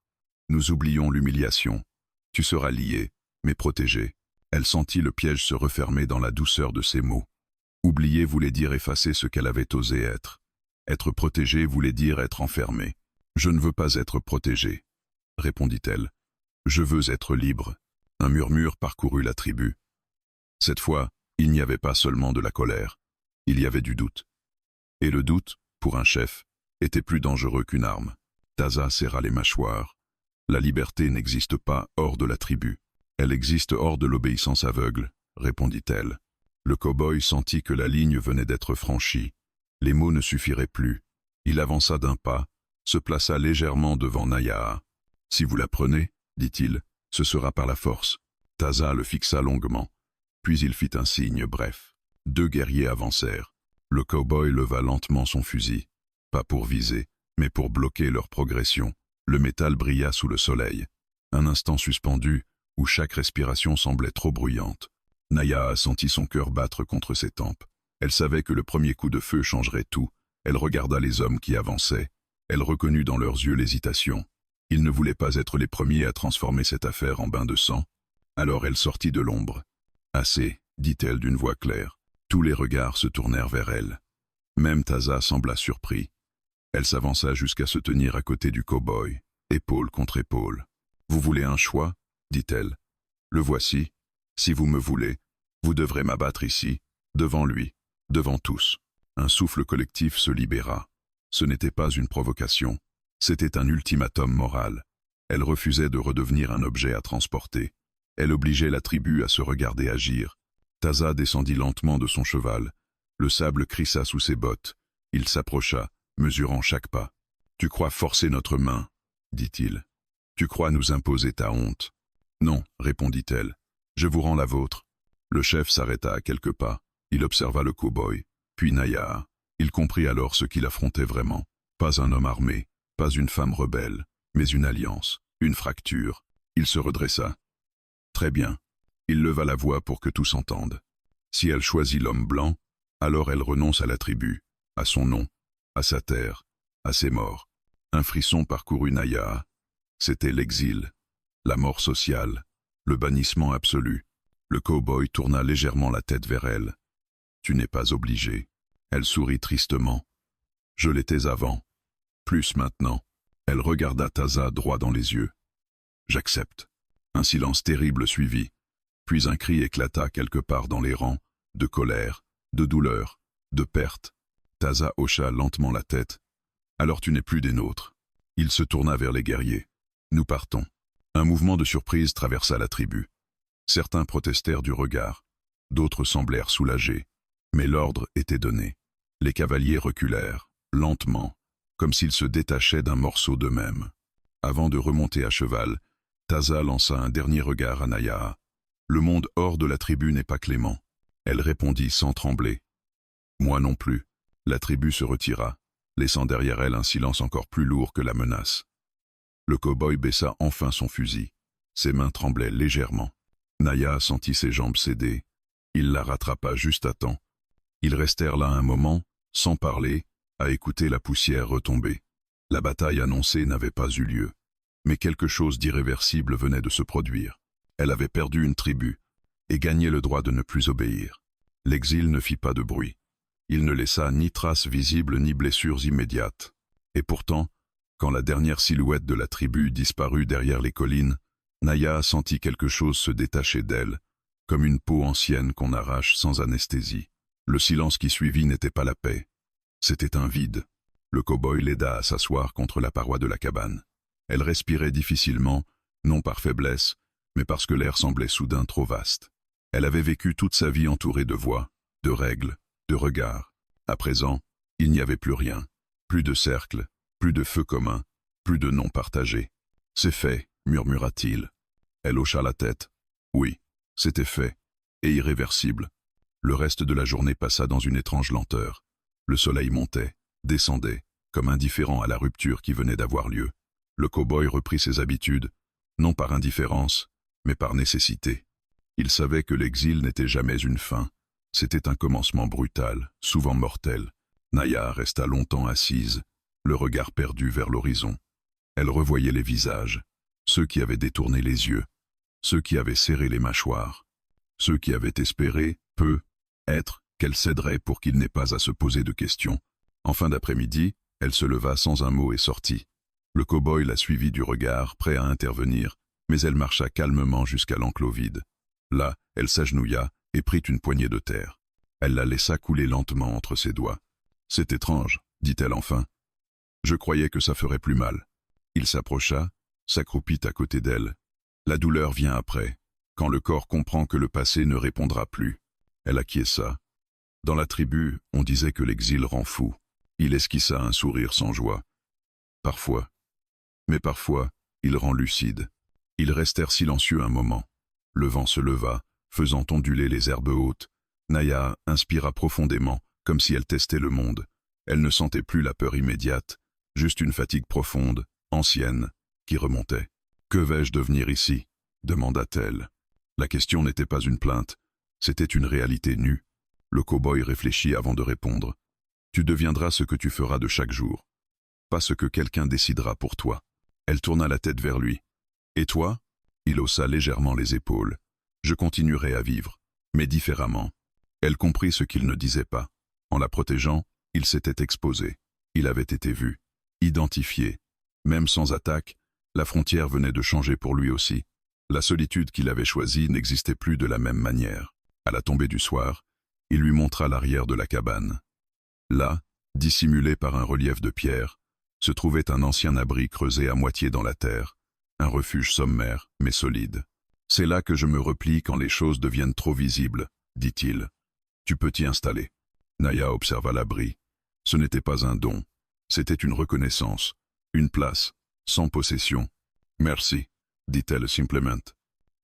Nous oublions l'humiliation. Tu seras lié, mais protégé. » Elle sentit le piège se refermer dans la douceur de ses mots. Oublier voulait dire effacer ce qu'elle avait osé être. Être protégée voulait dire être enfermée. « Je ne veux pas être protégée, » répondit-elle. « Je veux être libre. » Un murmure parcourut la tribu. Cette fois, il n'y avait pas seulement de la colère, il y avait du doute. Et le doute, pour un chef, était plus dangereux qu'une arme. Taza serra les mâchoires. La liberté n'existe pas hors de la tribu. Elle existe hors de l'obéissance aveugle, répondit-elle. Le cow-boy sentit que la ligne venait d'être franchie. Les mots ne suffiraient plus. Il avança d'un pas, se plaça légèrement devant Naya. « Si vous la prenez, dit-il, ce sera par la force. » Taza le fixa longuement. Puis il fit un signe bref. Deux guerriers avancèrent. Le cow-boy leva lentement son fusil. Pas pour viser, mais pour bloquer leur progression. Le métal brilla sous le soleil. Un instant suspendu, où chaque respiration semblait trop bruyante. Naya a senti son cœur battre contre ses tempes. Elle savait que le premier coup de feu changerait tout. Elle regarda les hommes qui avançaient. Elle reconnut dans leurs yeux l'hésitation. Ils ne voulaient pas être les premiers à transformer cette affaire en bain de sang. Alors elle sortit de l'ombre. « Assez », dit-elle d'une voix claire. Tous les regards se tournèrent vers elle. Même Taza sembla surpris. Elle s'avança jusqu'à se tenir à côté du cow-boy, épaule contre épaule. « Vous voulez un choix ?» dit-elle. « Le voici. Si vous me voulez, vous devrez m'abattre ici, devant lui, devant tous. » Un souffle collectif se libéra. Ce n'était pas une provocation, c'était un ultimatum moral. Elle refusait de redevenir un objet à transporter. Elle obligeait la tribu à se regarder agir. Taza descendit lentement de son cheval. Le sable crissa sous ses bottes. Il s'approcha, mesurant chaque pas. « Tu crois forcer notre main ?» dit-il. « Tu crois nous imposer ta honte ?» ?»« Non, » répondit-elle. « Je vous rends la vôtre. » Le chef s'arrêta à quelques pas. Il observa le cow-boy, puis Naya. Il comprit alors ce qu'il affrontait vraiment. Pas un homme armé, pas une femme rebelle, mais une alliance, une fracture. Il se redressa. Très bien. Il leva la voix pour que tous entendent. Si elle choisit l'homme blanc, alors elle renonce à la tribu, à son nom, à sa terre, à ses morts. Un frisson parcourut Naya. C'était l'exil, la mort sociale, le bannissement absolu. Le cow-boy tourna légèrement la tête vers elle. Tu n'es pas obligé. Elle sourit tristement. Je l'étais avant. Plus maintenant. Elle regarda Taza droit dans les yeux. J'accepte. Un silence terrible suivit. Puis un cri éclata quelque part dans les rangs, de colère, de douleur, de perte. Taza hocha lentement la tête. Alors tu n'es plus des nôtres. Il se tourna vers les guerriers. Nous partons. Un mouvement de surprise traversa la tribu. Certains protestèrent du regard. D'autres semblèrent soulagés. Mais l'ordre était donné. Les cavaliers reculèrent, lentement, comme s'ils se détachaient d'un morceau d'eux-mêmes. Avant de remonter à cheval, Taza lança un dernier regard à Naya. Le monde hors de la tribu n'est pas clément. Elle répondit sans trembler. Moi non plus. La tribu se retira, laissant derrière elle un silence encore plus lourd que la menace. Le cow-boy baissa enfin son fusil. Ses mains tremblaient légèrement. Naya sentit ses jambes céder. Il la rattrapa juste à temps. Ils restèrent là un moment, sans parler, à écouter la poussière retomber. La bataille annoncée n'avait pas eu lieu. Mais quelque chose d'irréversible venait de se produire. Elle avait perdu une tribu, et gagné le droit de ne plus obéir. L'exil ne fit pas de bruit. Il ne laissa ni traces visibles ni blessures immédiates. Et pourtant, quand la dernière silhouette de la tribu disparut derrière les collines, Naya sentit quelque chose se détacher d'elle, comme une peau ancienne qu'on arrache sans anesthésie. Le silence qui suivit n'était pas la paix. C'était un vide. Le cow-boy l'aida à s'asseoir contre la paroi de la cabane. Elle respirait difficilement, non par faiblesse, mais parce que l'air semblait soudain trop vaste. Elle avait vécu toute sa vie entourée de voix, de règles, de regards. À présent, il n'y avait plus rien. Plus de cercle, plus de feu commun, plus de noms partagés. C'est fait, murmura-t-il. Elle hocha la tête. Oui, c'était fait, et irréversible. Le reste de la journée passa dans une étrange lenteur. Le soleil montait, descendait, comme indifférent à la rupture qui venait d'avoir lieu. Le cow-boy reprit ses habitudes, non par indifférence, mais par nécessité. Il savait que l'exil n'était jamais une fin. C'était un commencement brutal, souvent mortel. Naya resta longtemps assise, le regard perdu vers l'horizon. Elle revoyait les visages, ceux qui avaient détourné les yeux, ceux qui avaient serré les mâchoires, ceux qui avaient espéré, peut-être, qu'elle céderait pour qu'il n'ait pas à se poser de questions. En fin d'après-midi, elle se leva sans un mot et sortit. Le cow-boy la suivit du regard, prêt à intervenir, mais elle marcha calmement jusqu'à l'enclos vide. Là, elle s'agenouilla et prit une poignée de terre. Elle la laissa couler lentement entre ses doigts. « C'est étrange, dit-elle enfin. Je croyais que ça ferait plus mal. » Il s'approcha, s'accroupit à côté d'elle. La douleur vient après, quand le corps comprend que le passé ne répondra plus. Elle acquiesça. Dans la tribu, on disait que l'exil rend fou. Il esquissa un sourire sans joie. Parfois. Mais parfois, il rend lucide. Ils restèrent silencieux un moment. Le vent se leva, faisant onduler les herbes hautes. Naya inspira profondément, comme si elle testait le monde. Elle ne sentait plus la peur immédiate, juste une fatigue profonde, ancienne, qui remontait. « Que vais-je devenir ici ?» demanda-t-elle. La question n'était pas une plainte, c'était une réalité nue. Le cow-boy réfléchit avant de répondre. « Tu deviendras ce que tu feras de chaque jour, pas ce que quelqu'un décidera pour toi. » Elle tourna la tête vers lui. « Et toi ?» Il haussa légèrement les épaules. « Je continuerai à vivre, mais différemment. » Elle comprit ce qu'il ne disait pas. En la protégeant, il s'était exposé. Il avait été vu, identifié. Même sans attaque, la frontière venait de changer pour lui aussi. La solitude qu'il avait choisie n'existait plus de la même manière. À la tombée du soir, il lui montra l'arrière de la cabane. Là, dissimulé par un relief de pierre, se trouvait un ancien abri creusé à moitié dans la terre, un refuge sommaire mais solide. « C'est là que je me replie quand les choses deviennent trop visibles, » dit-il. « Tu peux t'y installer. » Naya observa l'abri. Ce n'était pas un don, c'était une reconnaissance, une place, sans possession. « Merci, » dit-elle simplement.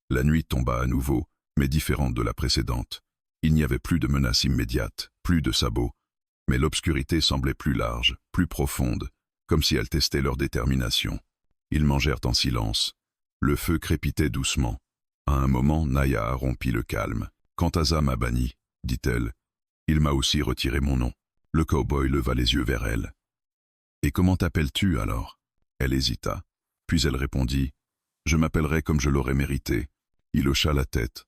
La nuit tomba à nouveau, mais différente de la précédente. Il n'y avait plus de menace immédiate, plus de sabots, mais l'obscurité semblait plus large, plus profonde, comme si elle testait leur détermination. Ils mangèrent en silence. Le feu crépitait doucement. À un moment, Naya rompit le calme. « Quand Asa m'a banni, dit-elle, il m'a aussi retiré mon nom. » Le cow-boy leva les yeux vers elle. « Et comment t'appelles-tu alors ?» Elle hésita. Puis elle répondit, « Je m'appellerai comme je l'aurais mérité. » Il hocha la tête.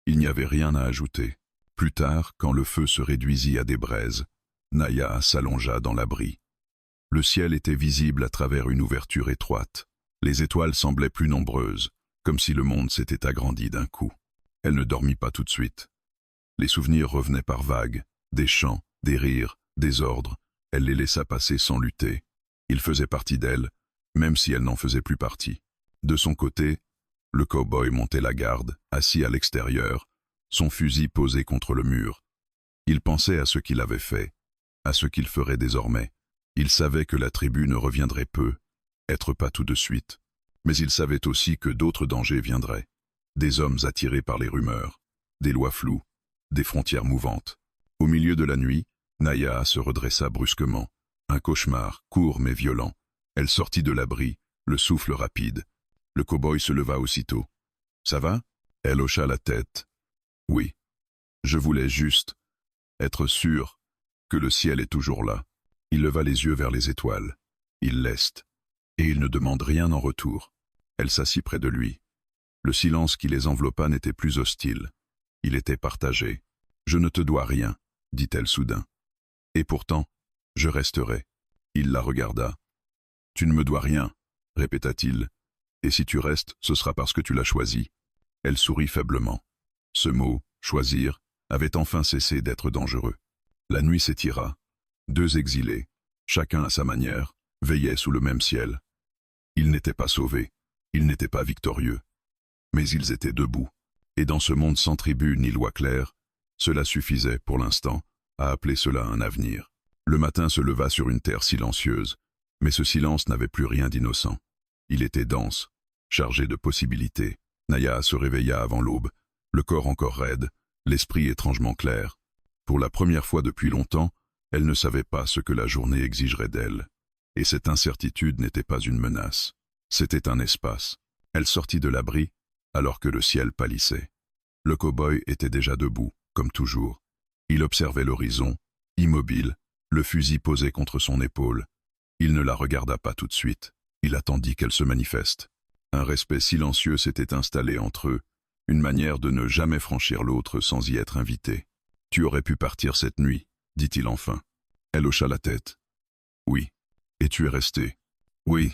Il n'y avait rien à ajouter. Plus tard, quand le feu se réduisit à des braises, Naya s'allongea dans l'abri. Le ciel était visible à travers une ouverture étroite. Les étoiles semblaient plus nombreuses, comme si le monde s'était agrandi d'un coup. Elle ne dormit pas tout de suite. Les souvenirs revenaient par vagues, des chants, des rires, des ordres. Elle les laissa passer sans lutter. Ils faisaient partie d'elle, même si elle n'en faisait plus partie. De son côté, le cow-boy montait la garde, assis à l'extérieur, son fusil posé contre le mur. Il pensait à ce qu'il avait fait, à ce qu'il ferait désormais. Il savait que la tribu ne reviendrait peu, être pas tout de suite. Mais il savait aussi que d'autres dangers viendraient. Des hommes attirés par les rumeurs, des lois floues, des frontières mouvantes. Au milieu de la nuit, Naya se redressa brusquement. Un cauchemar, court mais violent. Elle sortit de l'abri, le souffle rapide. Le cow-boy se leva aussitôt. « Ça va ?» Elle hocha la tête. « Oui. Je voulais juste être sûr que le ciel est toujours là. » Il leva les yeux vers les étoiles. Il leste. Et il ne demande rien en retour. Elle s'assit près de lui. Le silence qui les enveloppa n'était plus hostile. Il était partagé. « Je ne te dois rien, » dit-elle soudain. « Et pourtant, je resterai. » Il la regarda. « Tu ne me dois rien, » répéta-t-il. « Et si tu restes, ce sera parce que tu l'as choisi. » Elle sourit faiblement. Ce mot, choisir, avait enfin cessé d'être dangereux. La nuit s'étira. Deux exilés, chacun à sa manière, veillaient sous le même ciel. Ils n'étaient pas sauvés, ils n'étaient pas victorieux. Mais ils étaient debout. Et dans ce monde sans tribu ni loi claire, cela suffisait, pour l'instant, à appeler cela un avenir. Le matin se leva sur une terre silencieuse, mais ce silence n'avait plus rien d'innocent. Il était dense, chargé de possibilités. Naya se réveilla avant l'aube, le corps encore raide, l'esprit étrangement clair. Pour la première fois depuis longtemps, elle ne savait pas ce que la journée exigerait d'elle. Et cette incertitude n'était pas une menace. C'était un espace. Elle sortit de l'abri, alors que le ciel pâlissait. Le cow-boy était déjà debout, comme toujours. Il observait l'horizon, immobile, le fusil posé contre son épaule. Il ne la regarda pas tout de suite. Il attendit qu'elle se manifeste. Un respect silencieux s'était installé entre eux, une manière de ne jamais franchir l'autre sans y être invité. « Tu aurais pu partir cette nuit, » dit-il enfin. Elle hocha la tête. « Oui. Et tu es restée. »« Oui. »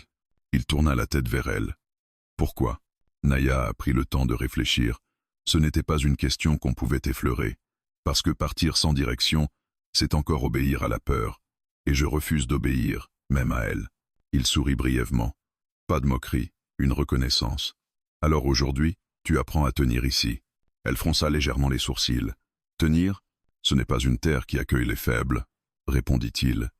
Il tourna la tête vers elle. « Pourquoi ?» Naya a pris le temps de réfléchir. Ce n'était pas une question qu'on pouvait effleurer. Parce que partir sans direction, c'est encore obéir à la peur. Et je refuse d'obéir, même à elle. Il sourit brièvement. Pas de moquerie, une reconnaissance. Alors aujourd'hui, tu apprends à tenir ici. Elle fronça légèrement les sourcils. Tenir, ce n'est pas une terre qui accueille les faibles, répondit-il,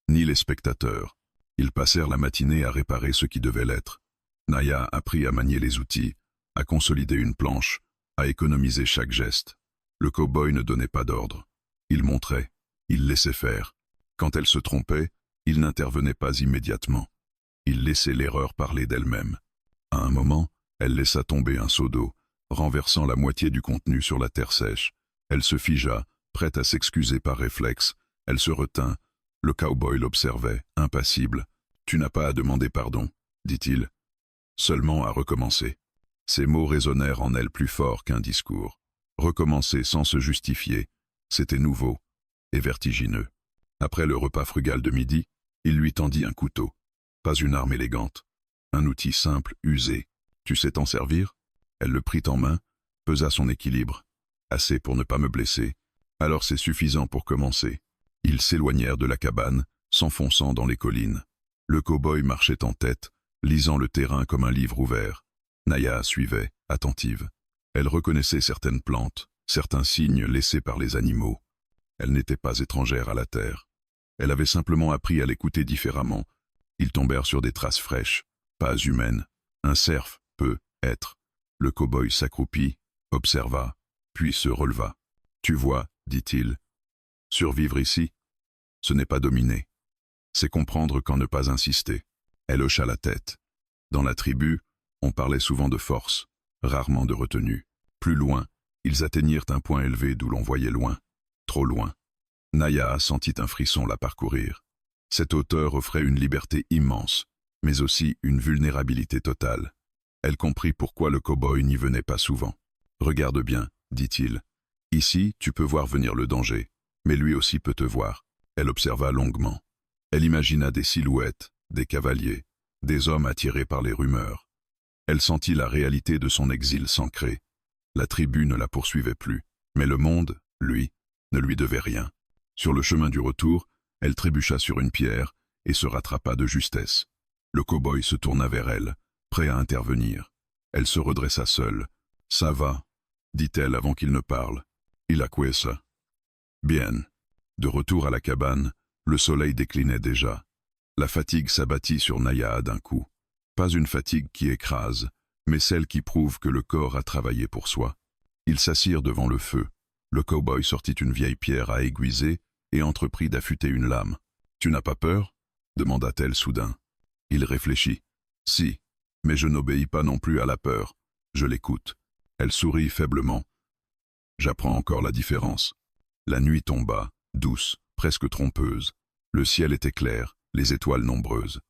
ni les spectateurs. Ils passèrent la matinée à réparer ce qui devait l'être. Naya apprit à manier les outils, à consolider une planche, à économiser chaque geste. Le cow-boy ne donnait pas d'ordre. Il montrait, il laissait faire. Quand elle se trompait, il n'intervenait pas immédiatement. Il laissait l'erreur parler d'elle-même. À un moment, elle laissa tomber un seau d'eau, renversant la moitié du contenu sur la terre sèche. Elle se figea, prête à s'excuser par réflexe. Elle se retint. Le cow-boy l'observait, impassible. « Tu n'as pas à demander pardon, » dit-il. Seulement à recommencer. Ces mots résonnèrent en elle plus fort qu'un discours. Recommencer sans se justifier, c'était nouveau et vertigineux. Après le repas frugal de midi, il lui tendit un couteau. Pas une arme élégante, un outil simple, usé. « Tu sais t'en servir ?» Elle le prit en main, pesa son équilibre. « Assez pour ne pas me blesser. Alors c'est suffisant pour commencer. » Ils s'éloignèrent de la cabane, s'enfonçant dans les collines. Le cow-boy marchait en tête, lisant le terrain comme un livre ouvert. Naya suivait, attentive. Elle reconnaissait certaines plantes, certains signes laissés par les animaux. Elle n'était pas étrangère à la terre. Elle avait simplement appris à l'écouter différemment. Ils tombèrent sur des traces fraîches, pas humaines. Un cerf peut être. Le cow-boy s'accroupit, observa, puis se releva. « Tu vois, dit-il, survivre ici, ce n'est pas dominer. C'est comprendre quand ne pas insister. » Elle hocha la tête. Dans la tribu, on parlait souvent de force, rarement de retenue. Plus loin, ils atteignirent un point élevé d'où l'on voyait loin, trop loin. Naya sentit un frisson la parcourir. Cette hauteur offrait une liberté immense, mais aussi une vulnérabilité totale. Elle comprit pourquoi le cow-boy n'y venait pas souvent. « Regarde bien, dit-il. Ici, tu peux voir venir le danger, mais lui aussi peut te voir. » Elle observa longuement. Elle imagina des silhouettes, des cavaliers, des hommes attirés par les rumeurs. Elle sentit la réalité de son exil s'ancrer. La tribu ne la poursuivait plus, mais le monde, lui, ne lui devait rien. Sur le chemin du retour, elle trébucha sur une pierre et se rattrapa de justesse. Le cow-boy se tourna vers elle, prêt à intervenir. Elle se redressa seule. « Ça va », dit-elle avant qu'il ne parle. « Il a coué ça. » « Bien. » De retour à la cabane, le soleil déclinait déjà. La fatigue s'abattit sur Naya d'un coup. Pas une fatigue qui écrase, mais celle qui prouve que le corps a travaillé pour soi. Ils s'assirent devant le feu. Le cow-boy sortit une vieille pierre à aiguiser et entreprit d'affûter une lame. « Tu n'as pas peur ?» demanda-t-elle soudain. Il réfléchit. « Si, mais je n'obéis pas non plus à la peur. Je l'écoute. » Elle sourit faiblement. « J'apprends encore la différence. » La nuit tomba, douce, presque trompeuse. Le ciel était clair, les étoiles nombreuses.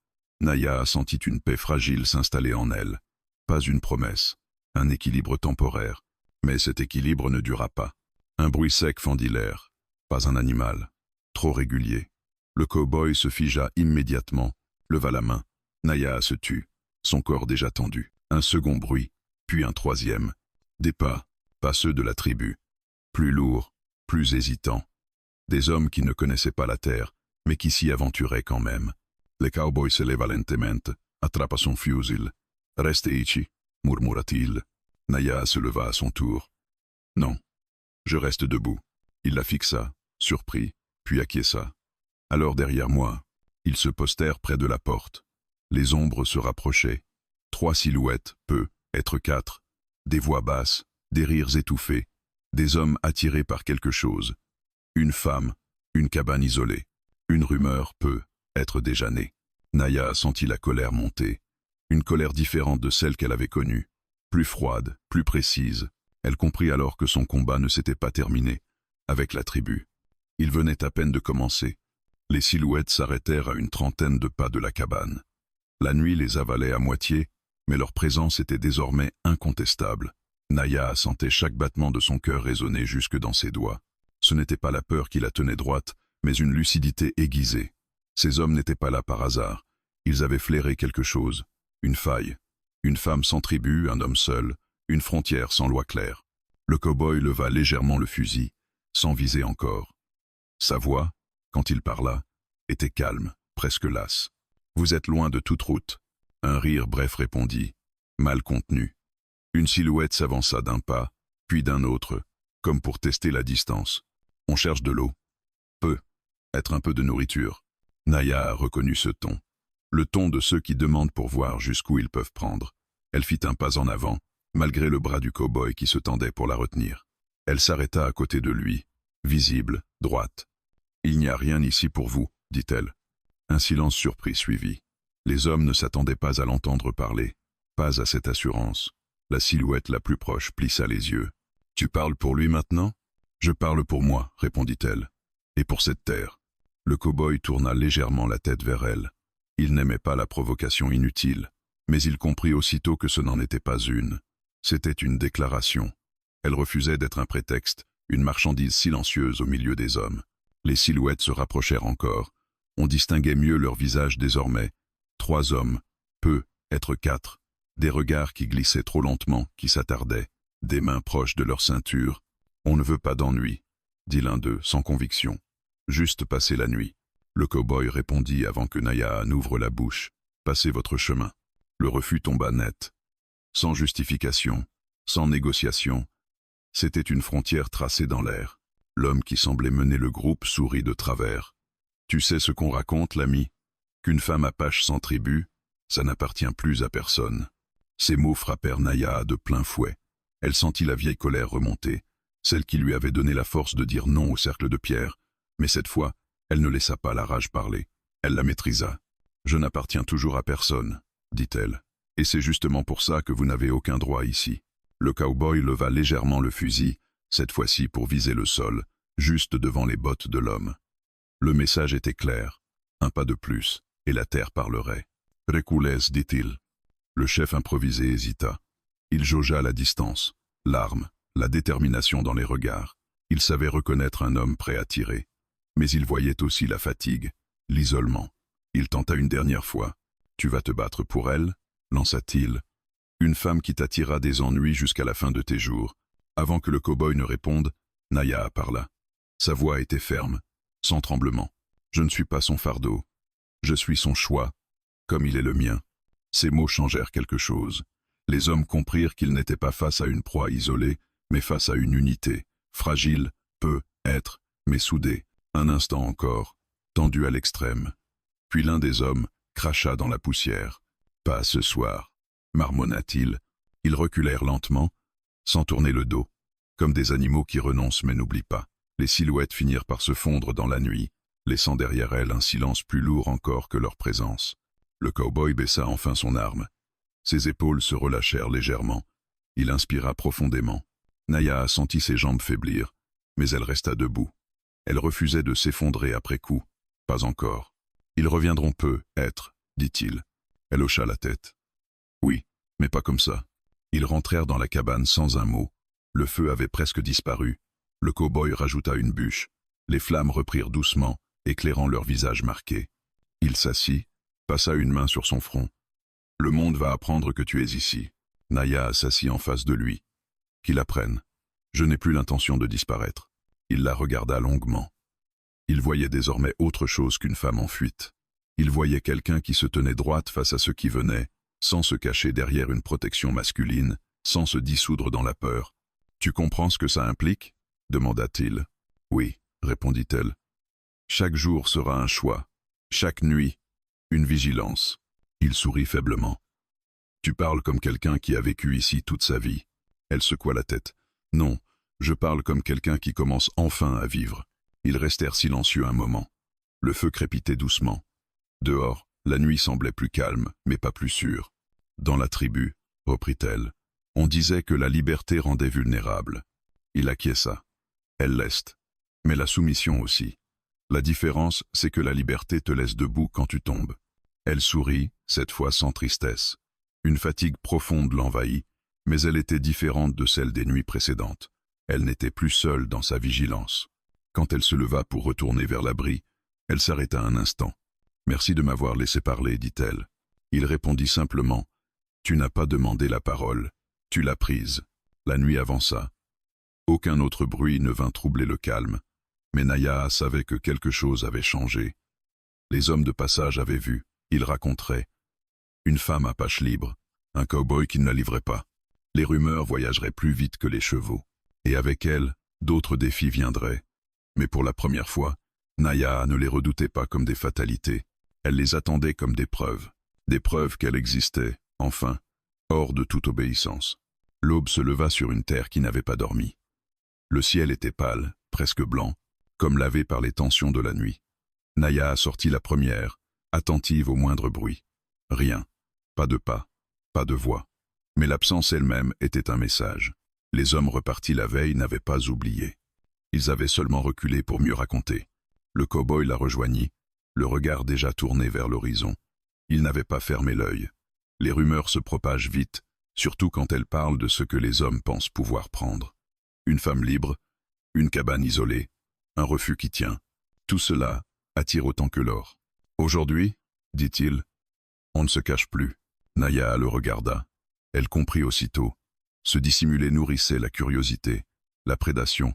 Naya sentit une paix fragile s'installer en elle. Pas une promesse, un équilibre temporaire. Mais cet équilibre ne dura pas. Un bruit sec fendit l'air. Pas un animal. Trop régulier. Le cow-boy se figea immédiatement, leva la main. Naya se tut, son corps déjà tendu. Un second bruit, puis un troisième. Des pas ceux de la tribu. Plus lourds, plus hésitants. Des hommes qui ne connaissaient pas la terre, mais qui s'y aventuraient quand même. Le cowboy se leva lentement, attrapa son fusil. « Reste ici », murmura-t-il. Naya se leva à son tour. « Non, je reste debout. » Il la fixa, surpris, puis acquiesça. Alors derrière moi, ils se postèrent près de la porte. Les ombres se rapprochaient. 3 silhouettes, peu, être 4. Des voix basses, des rires étouffés, des hommes attirés par quelque chose. Une femme, une cabane isolée. Une rumeur, peu, être déjà née. Naya sentit la colère monter. Une colère différente de celle qu'elle avait connue. Plus froide, plus précise. Elle comprit alors que son combat ne s'était pas terminé, avec la tribu. Il venait à peine de commencer. Les silhouettes s'arrêtèrent à une trentaine de pas de la cabane. La nuit les avalait à moitié, mais leur présence était désormais incontestable. Naya sentait chaque battement de son cœur résonner jusque dans ses doigts. Ce n'était pas la peur qui la tenait droite, mais une lucidité aiguisée. Ces hommes n'étaient pas là par hasard. Ils avaient flairé quelque chose, une faille. Une femme sans tribu, un homme seul, une frontière sans loi claire. Le cow-boy leva légèrement le fusil, sans viser encore. Sa voix, quand il parla, était calme, presque lasse. « Vous êtes loin de toute route. » Un rire bref répondit, mal contenu. Une silhouette s'avança d'un pas, puis d'un autre, comme pour tester la distance. « On cherche de l'eau. » « Peu. Être un peu de nourriture. » Naya a reconnu ce ton. Le ton de ceux qui demandent pour voir jusqu'où ils peuvent prendre. Elle fit un pas en avant, malgré le bras du cow-boy qui se tendait pour la retenir. Elle s'arrêta à côté de lui, visible, droite. « Il n'y a rien ici pour vous, dit-elle. » Un silence surpris suivit. Les hommes ne s'attendaient pas à l'entendre parler, pas à cette assurance. La silhouette la plus proche plissa les yeux. « Tu parles pour lui maintenant ?»« Je parle pour moi, répondit-elle. Et pour cette terre. » Le cow-boy tourna légèrement la tête vers elle. Il n'aimait pas la provocation inutile, mais il comprit aussitôt que ce n'en était pas une. C'était une déclaration. Elle refusait d'être un prétexte, une marchandise silencieuse au milieu des hommes. Les silhouettes se rapprochèrent encore. On distinguait mieux leurs visages désormais. 3 hommes, peu, être 4. Des regards qui glissaient trop lentement, qui s'attardaient. Des mains proches de leur ceinture. « On ne veut pas d'ennui », dit l'un d'eux, sans conviction. « Juste passer la nuit. » Le cow-boy répondit avant que Naya n'ouvre la bouche. « Passez votre chemin. » Le refus tomba net. Sans justification, sans négociation. C'était une frontière tracée dans l'air. L'homme qui semblait mener le groupe sourit de travers. « Tu sais ce qu'on raconte, l'ami? Qu'une femme apache sans tribu, ça n'appartient plus à personne. » Ces mots frappèrent Naya de plein fouet. Elle sentit la vieille colère remonter, celle qui lui avait donné la force de dire non au cercle de pierre. Mais cette fois, elle ne laissa pas la rage parler. Elle la maîtrisa. « Je n'appartiens toujours à personne, » dit-elle. « Et c'est justement pour ça que vous n'avez aucun droit ici. » Le cow-boy leva légèrement le fusil, cette fois-ci pour viser le sol, juste devant les bottes de l'homme. Le message était clair. Un pas de plus, et la terre parlerait. « Reculez, dit-il. » Le chef improvisé hésita. Il jaugea la distance, l'arme, la détermination dans les regards. Il savait reconnaître un homme prêt à tirer. Mais il voyait aussi la fatigue, l'isolement. Il tenta une dernière fois. « Tu vas te battre pour elle ?» lança-t-il. « Une femme qui t'attira des ennuis jusqu'à la fin de tes jours. » Avant que le cow-boy ne réponde, Naya parla. Sa voix était ferme, sans tremblement. « Je ne suis pas son fardeau. Je suis son choix, comme il est le mien. » Ces mots changèrent quelque chose. Les hommes comprirent qu'ils n'étaient pas face à une proie isolée, mais face à une unité, fragile, peu, être, mais soudée. Un instant encore, tendu à l'extrême. Puis l'un des hommes cracha dans la poussière. « Pas ce soir, » marmonna-t-il. Ils reculèrent lentement, sans tourner le dos, comme des animaux qui renoncent mais n'oublient pas. Les silhouettes finirent par se fondre dans la nuit, laissant derrière elles un silence plus lourd encore que leur présence. Le cow-boy baissa enfin son arme. Ses épaules se relâchèrent légèrement. Il inspira profondément. Naya sentit ses jambes faiblir, mais elle resta debout. Elle refusait de s'effondrer après coup. Pas encore. « Ils reviendront peu, être, » dit-il. Elle hocha la tête. « Oui, mais pas comme ça. » Ils rentrèrent dans la cabane sans un mot. Le feu avait presque disparu. Le cow-boy rajouta une bûche. Les flammes reprirent doucement, éclairant leurs visages marqués. Il s'assit, passa une main sur son front. « Le monde va apprendre que tu es ici. » Naya s'assit en face de lui. « Qu'il apprenne. Je n'ai plus l'intention de disparaître. » Il la regarda longuement. Il voyait désormais autre chose qu'une femme en fuite. Il voyait quelqu'un qui se tenait droite face à ce qui venait, sans se cacher derrière une protection masculine, sans se dissoudre dans la peur. « Tu comprends ce que ça implique ?» demanda-t-il. « Oui, » répondit-elle. « Chaque jour sera un choix. Chaque nuit, une vigilance. » Il sourit faiblement. « Tu parles comme quelqu'un qui a vécu ici toute sa vie. » Elle secoua la tête. « Non, je parle comme quelqu'un qui commence enfin à vivre. » Ils restèrent silencieux un moment. Le feu crépitait doucement. Dehors, la nuit semblait plus calme, mais pas plus sûre. « Dans la tribu, » reprit-elle, « on disait que la liberté rendait vulnérable. » Il acquiesça. Elle leste. Mais la soumission aussi. La différence, c'est que la liberté te laisse debout quand tu tombes. Elle sourit, cette fois sans tristesse. Une fatigue profonde l'envahit, mais elle était différente de celle des nuits précédentes. Elle n'était plus seule dans sa vigilance. Quand elle se leva pour retourner vers l'abri, elle s'arrêta un instant. « Merci de m'avoir laissé parler, dit-elle. » Il répondit simplement. « Tu n'as pas demandé la parole, tu l'as prise. » La nuit avança. Aucun autre bruit ne vint troubler le calme, mais Naya savait que quelque chose avait changé. Les hommes de passage avaient vu, ils raconteraient. Une femme apache libre, un cow-boy qui ne la livrait pas. Les rumeurs voyageraient plus vite que les chevaux, et avec elles, d'autres défis viendraient. Mais pour la première fois, Naya ne les redoutait pas comme des fatalités, elle les attendait comme des preuves qu'elle existait, enfin, hors de toute obéissance. L'aube se leva sur une terre qui n'avait pas dormi. Le ciel était pâle, presque blanc, comme lavé par les tensions de la nuit. Naya sortit la première, attentive au moindre bruit. Rien. Pas de pas. Pas de voix. Mais l'absence elle-même était un message. Les hommes repartis la veille n'avaient pas oublié. Ils avaient seulement reculé pour mieux raconter. Le cow-boy la rejoignit, le regard déjà tourné vers l'horizon. Il n'avait pas fermé l'œil. Les rumeurs se propagent vite, surtout quand elles parlent de ce que les hommes pensent pouvoir prendre. Une femme libre, une cabane isolée, un refus qui tient. Tout cela attire autant que l'or. Aujourd'hui, dit-il, on ne se cache plus. Naya le regarda. Elle comprit aussitôt. Se dissimuler nourrissait la curiosité, la prédation.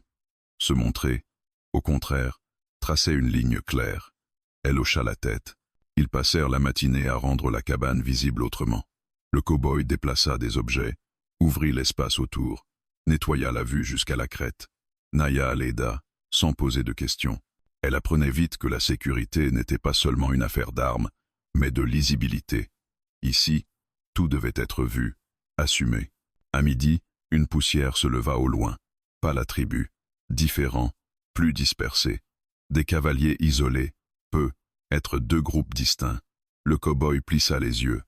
Se montrer, au contraire, traçait une ligne claire. Elle hocha la tête. Ils passèrent la matinée à rendre la cabane visible autrement. Le cow-boy déplaça des objets, ouvrit l'espace autour, nettoya la vue jusqu'à la crête. Naya l'aida, sans poser de questions. Elle apprenait vite que la sécurité n'était pas seulement une affaire d'armes, mais de lisibilité. Ici, tout devait être vu, assumé. À midi, une poussière se leva au loin. Pas la tribu. Différents, plus dispersés. Des cavaliers isolés, peu, être deux groupes distincts. Le cow-boy plissa les yeux.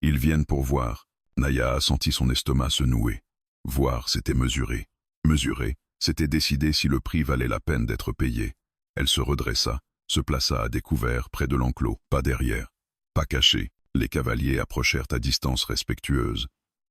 Ils viennent pour voir. Naya a senti son estomac se nouer. Voir, c'était mesurer. Mesurer, c'était décider si le prix valait la peine d'être payé. Elle se redressa, se plaça à découvert près de l'enclos, pas derrière, pas caché. Les cavaliers approchèrent à distance respectueuse.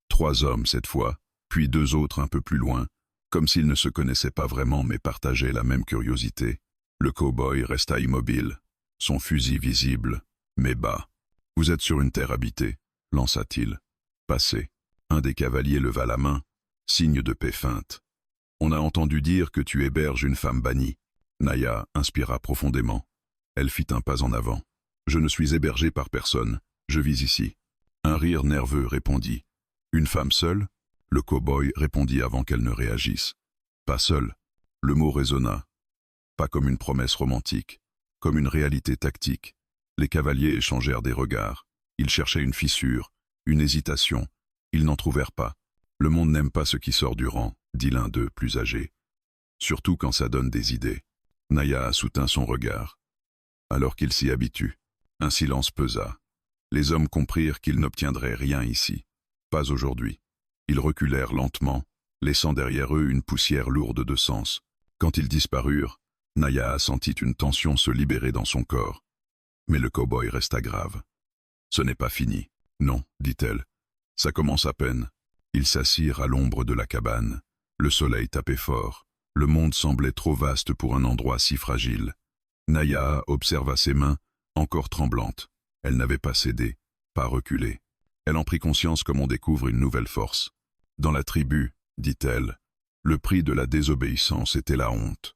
3 hommes cette fois, puis 2 autres un peu plus loin, comme s'ils ne se connaissaient pas vraiment mais partageaient la même curiosité. Le cow-boy resta immobile, son fusil visible, mais bas. « Vous êtes sur une terre habitée », lança-t-il. « Passez. » Un des cavaliers leva la main, signe de paix feinte. « On a entendu dire que tu héberges une femme bannie. » Naya inspira profondément. Elle fit un pas en avant. « Je ne suis hébergé par personne. Je vis ici. » Un rire nerveux répondit. « Une femme seule ?» Le cow-boy répondit avant qu'elle ne réagisse. « Pas seule. » Le mot résonna. Pas comme une promesse romantique, comme une réalité tactique. Les cavaliers échangèrent des regards. Ils cherchaient une fissure, une hésitation. Ils n'en trouvèrent pas. « Le monde n'aime pas ce qui sort du rang », dit l'un d'eux, plus âgé. « Surtout quand ça donne des idées. » Naya soutint son regard. Alors qu'il s'y habitue, un silence pesa. Les hommes comprirent qu'ils n'obtiendraient rien ici. Pas aujourd'hui. Ils reculèrent lentement, laissant derrière eux une poussière lourde de sens. Quand ils disparurent, Naya sentit une tension se libérer dans son corps. Mais le cow-boy resta grave. « Ce n'est pas fini. »« Non, dit-elle. Ça commence à peine. » Ils s'assirent à l'ombre de la cabane. Le soleil tapait fort. Le monde semblait trop vaste pour un endroit si fragile. Naya observa ses mains, encore tremblantes. Elle n'avait pas cédé, pas reculé. Elle en prit conscience comme on découvre une nouvelle force. Dans la tribu, dit-elle, le prix de la désobéissance était la honte.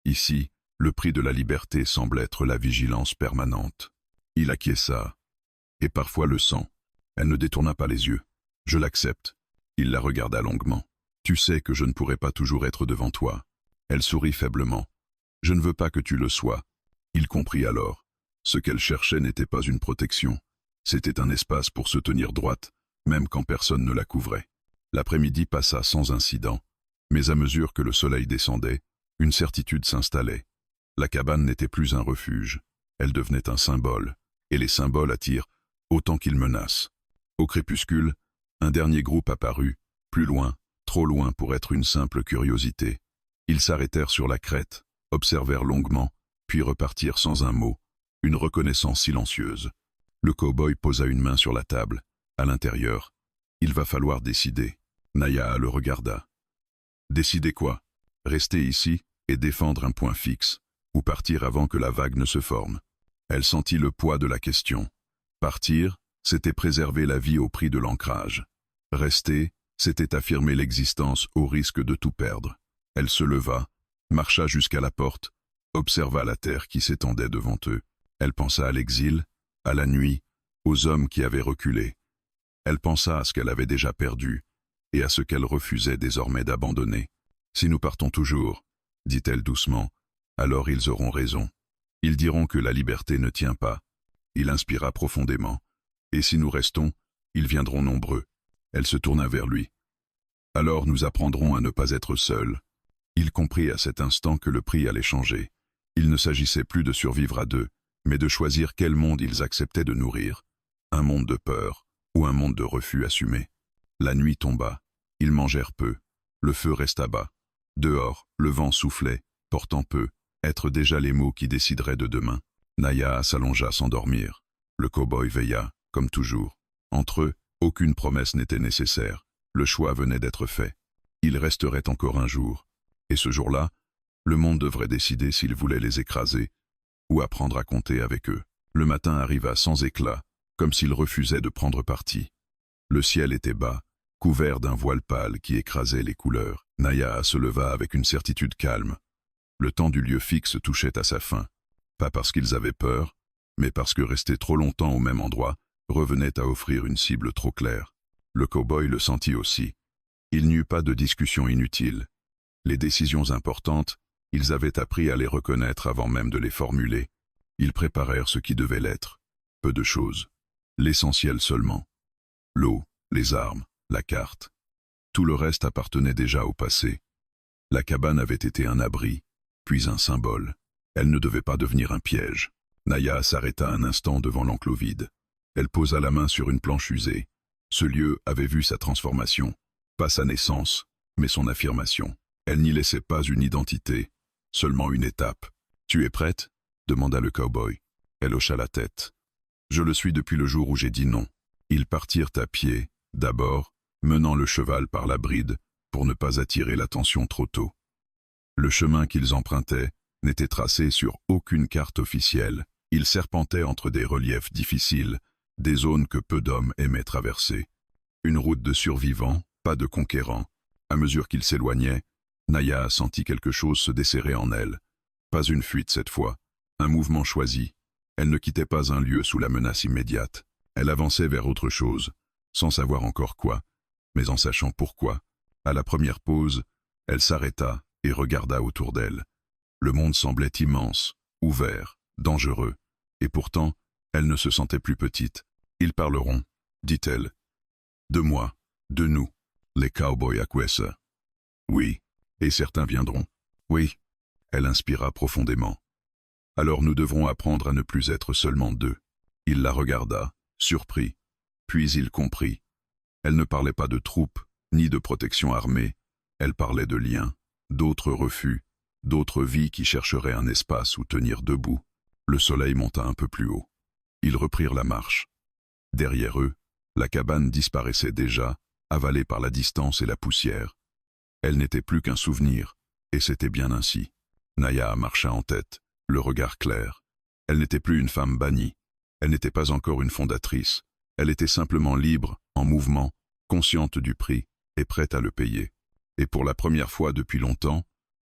Ici, le prix de la liberté semble être la vigilance permanente. Il acquiesça, et parfois le sang. Elle ne détourna pas les yeux. Je l'accepte. Il la regarda longuement. Tu sais que je ne pourrai pas toujours être devant toi. Elle sourit faiblement. Je ne veux pas que tu le sois. Il comprit alors. Ce qu'elle cherchait n'était pas une protection. C'était un espace pour se tenir droite, même quand personne ne la couvrait. L'après-midi passa sans incident, mais à mesure que le soleil descendait, une certitude s'installait. La cabane n'était plus un refuge, elle devenait un symbole, et les symboles attirent autant qu'ils menacent. Au crépuscule, un dernier groupe apparut, plus loin, trop loin pour être une simple curiosité. Ils s'arrêtèrent sur la crête, observèrent longuement, puis repartirent sans un mot, une reconnaissance silencieuse. Le cow-boy posa une main sur la table. À l'intérieur, il va falloir décider. Naya le regarda. Décider quoi? Rester ici et défendre un point fixe, ou partir avant que la vague ne se forme. Elle sentit le poids de la question. Partir, c'était préserver la vie au prix de l'ancrage. Rester, c'était affirmer l'existence au risque de tout perdre. Elle se leva, marcha jusqu'à la porte, observa la terre qui s'étendait devant eux. Elle pensa à l'exil, à la nuit, aux hommes qui avaient reculé. Elle pensa à ce qu'elle avait déjà perdu et à ce qu'elle refusait désormais d'abandonner. « Si nous partons toujours, » dit-elle doucement, « alors ils auront raison. Ils diront que la liberté ne tient pas. » Il inspira profondément. « Et si nous restons, ils viendront nombreux. » Elle se tourna vers lui. « Alors nous apprendrons à ne pas être seuls. » Il comprit à cet instant que le prix allait changer. Il ne s'agissait plus de survivre à deux, mais de choisir quel monde ils acceptaient de nourrir. un monde de peur ou un monde de refus assumé. La nuit tomba, ils mangèrent peu, le feu resta bas. Dehors, le vent soufflait, portant peu, être déjà les mots qui décideraient de demain. Naya s'allongea sans dormir. Le cow-boy veilla, comme toujours. Entre eux, aucune promesse n'était nécessaire. Le choix venait d'être fait. Il resterait encore un jour. Et ce jour-là, le monde devrait décider s'il voulait les écraser ou apprendre à compter avec eux. Le matin arriva sans éclat, comme s'il refusait de prendre parti. Le ciel était bas, couvert d'un voile pâle qui écrasait les couleurs. Naya se leva avec une certitude calme. Le temps du lieu fixe touchait à sa fin. Pas parce qu'ils avaient peur, mais parce que rester trop longtemps au même endroit revenait à offrir une cible trop claire. Le cow-boy le sentit aussi. Il n'y eut pas de discussion inutile. Les décisions importantes, ils avaient appris à les reconnaître avant même de les formuler. Ils préparèrent ce qui devait l'être. Peu de choses. L'essentiel seulement. L'eau, les armes, la carte. Tout le reste appartenait déjà au passé. La cabane avait été un abri, puis un symbole. Elle ne devait pas devenir un piège. Naya s'arrêta un instant devant l'enclos vide. Elle posa la main sur une planche usée. Ce lieu avait vu sa transformation. Pas sa naissance, mais son affirmation. Elle n'y laissait pas une identité, seulement une étape. « Tu es prête ?» demanda le cow-boy. Elle hocha la tête. « Je le suis depuis le jour où j'ai dit non. » Ils partirent à pied, d'abord, menant le cheval par la bride pour ne pas attirer l'attention trop tôt. Le chemin qu'ils empruntaient n'était tracé sur aucune carte officielle. Ils serpentaient entre des reliefs difficiles, des zones que peu d'hommes aimaient traverser. Une route de survivants, pas de conquérants. À mesure qu'ils s'éloignaient, Naya sentit quelque chose se desserrer en elle. Pas une fuite cette fois, un mouvement choisi. Elle ne quittait pas un lieu sous la menace immédiate. Elle avançait vers autre chose, sans savoir encore quoi, mais en sachant pourquoi. À la première pause, elle s'arrêta et regarda autour d'elle. Le monde semblait immense, ouvert, dangereux, et pourtant, elle ne se sentait plus petite. « Ils parleront, » dit-elle. « De moi, de nous, les cow-boys acquiescent. »« Oui, et certains viendront. »« Oui. » Elle inspira profondément. « Alors nous devrons apprendre à ne plus être seulement deux. » Il la regarda, surpris, puis il comprit. Elle ne parlait pas de troupes, ni de protection armée, elle parlait de liens, d'autres refus, d'autres vies qui chercheraient un espace où tenir debout. Le soleil monta un peu plus haut. Ils reprirent la marche. Derrière eux, la cabane disparaissait déjà, avalée par la distance et la poussière. Elle n'était plus qu'un souvenir, et c'était bien ainsi. Naya marcha en tête, le regard clair. Elle n'était plus une femme bannie. Elle n'était pas encore une fondatrice. Elle était simplement libre, en mouvement, consciente du prix, et prête à le payer. Et pour la première fois depuis longtemps,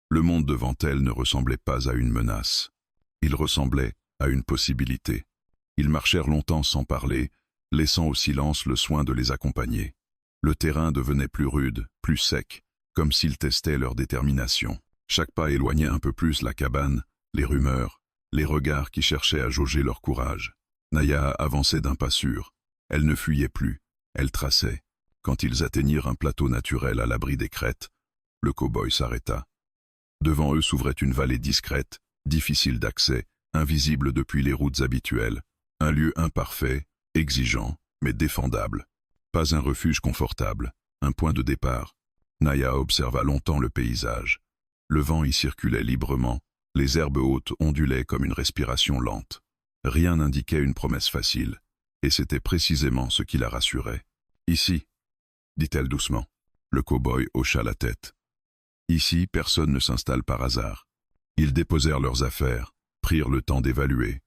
le monde devant elle ne ressemblait pas à une menace. Il ressemblait à une possibilité. Ils marchèrent longtemps sans parler, laissant au silence le soin de les accompagner. Le terrain devenait plus rude, plus sec, comme s'ils testaient leur détermination. Chaque pas éloignait un peu plus la cabane, les rumeurs, les regards qui cherchaient à jauger leur courage. Naya avançait d'un pas sûr. Elle ne fuyait plus, elle traçait. Quand ils atteignirent un plateau naturel à l'abri des crêtes, le cow-boy s'arrêta. Devant eux s'ouvrait une vallée discrète, difficile d'accès, invisible depuis les routes habituelles. Un lieu imparfait, exigeant, mais défendable. Pas un refuge confortable, un point de départ. Naya observa longtemps le paysage. Le vent y circulait librement, les herbes hautes ondulaient comme une respiration lente. Rien n'indiquait une promesse facile, et c'était précisément ce qui la rassurait. « Ici » dit-elle doucement. Le cow-boy hocha la tête. Ici, personne ne s'installe par hasard. Ils déposèrent leurs affaires, prirent le temps d'évaluer.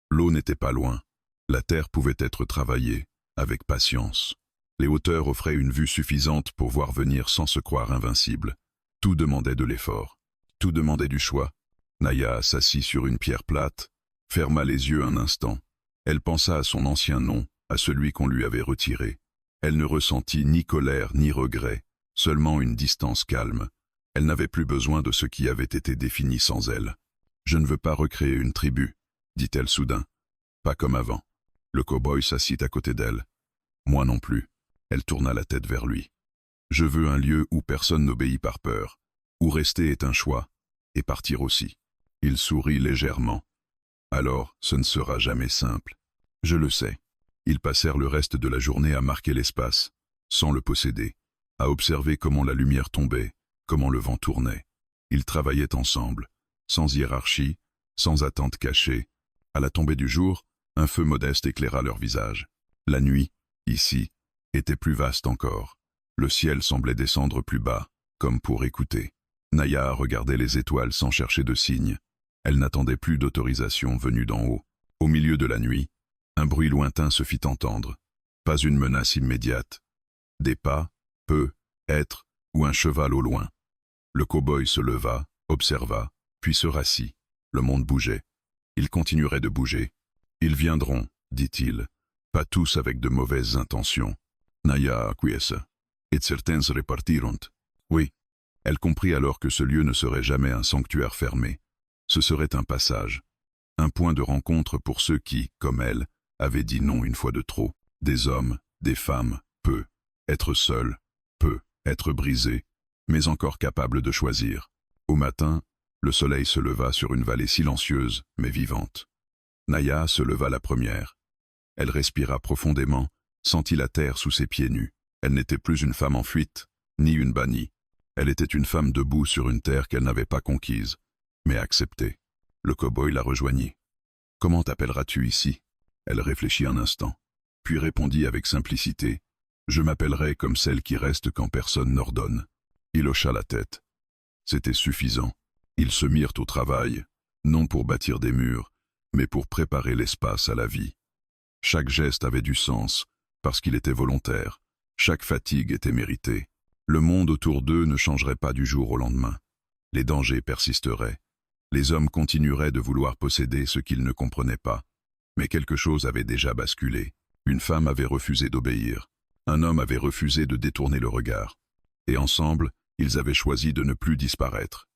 L'eau n'était pas loin. La terre pouvait être travaillée, avec patience. Les hauteurs offraient une vue suffisante pour voir venir sans se croire invincible. Tout demandait de l'effort. Tout demandait du choix. Naya s'assit sur une pierre plate, ferma les yeux un instant. Elle pensa à son ancien nom, à celui qu'on lui avait retiré. Elle ne ressentit ni colère ni regret, seulement une distance calme. Elle n'avait plus besoin de ce qui avait été défini sans elle. « Je ne veux pas recréer une tribu », dit-elle soudain. « Pas comme avant. » Le cow-boy s'assit à côté d'elle. « Moi non plus. » Elle tourna la tête vers lui. « Je veux un lieu où personne n'obéit par peur, où rester est un choix, et partir aussi. » Il sourit légèrement. « Alors, ce ne sera jamais simple. Je le sais. Ils passèrent le reste de la journée à marquer l'espace, sans le posséder, à observer comment la lumière tombait, comment le vent tournait. Ils travaillaient ensemble, sans hiérarchie, sans attente cachée. À la tombée du jour, un feu modeste éclaira leur visage. La nuit, ici, était plus vaste encore. Le ciel semblait descendre plus bas, comme pour écouter. Naya regardait les étoiles sans chercher de signes. Elle n'attendait plus d'autorisation venue d'en haut. Au milieu de la nuit, un bruit lointain se fit entendre. Pas une menace immédiate. Des pas, peut-être, ou un cheval au loin. Le cow-boy se leva, observa, puis se rassit. Le monde bougeait. Il continuerait de bouger. Ils viendront, dit-il, pas tous avec de mauvaises intentions. Naya acquiesce. Et certains se repartiront. Oui. Elle comprit alors que ce lieu ne serait jamais un sanctuaire fermé. Ce serait un passage. Un point de rencontre pour ceux qui, comme elle, avaient dit non une fois de trop. Des hommes, des femmes, peu. Être seuls, peu. Être brisés, mais encore capables de choisir. Au matin, le soleil se leva sur une vallée silencieuse, mais vivante. Naya se leva la première. Elle respira profondément, sentit la terre sous ses pieds nus. Elle n'était plus une femme en fuite, ni une bannie. Elle était une femme debout sur une terre qu'elle n'avait pas conquise, mais acceptée. Le cow-boy la rejoignit. « Comment t'appelleras-tu ici » Elle réfléchit un instant, puis répondit avec simplicité. « Je m'appellerai comme celle qui reste quand personne n'ordonne. » Il hocha la tête. C'était suffisant. Ils se mirent au travail, non pour bâtir des murs, mais pour préparer l'espace à la vie. Chaque geste avait du sens, parce qu'il était volontaire. Chaque fatigue était méritée. Le monde autour d'eux ne changerait pas du jour au lendemain. Les dangers persisteraient. Les hommes continueraient de vouloir posséder ce qu'ils ne comprenaient pas. Mais quelque chose avait déjà basculé. Une femme avait refusé d'obéir. Un homme avait refusé de détourner le regard. Et ensemble, ils avaient choisi de ne plus disparaître.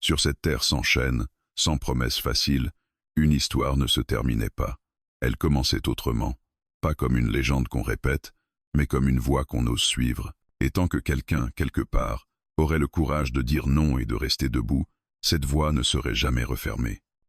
Sur cette terre sans chaîne, sans promesse facile, une histoire ne se terminait pas. Elle commençait autrement, pas comme une légende qu'on répète, mais comme une voie qu'on ose suivre. Et tant que quelqu'un, quelque part, aurait le courage de dire non et de rester debout, cette voie ne serait jamais refermée.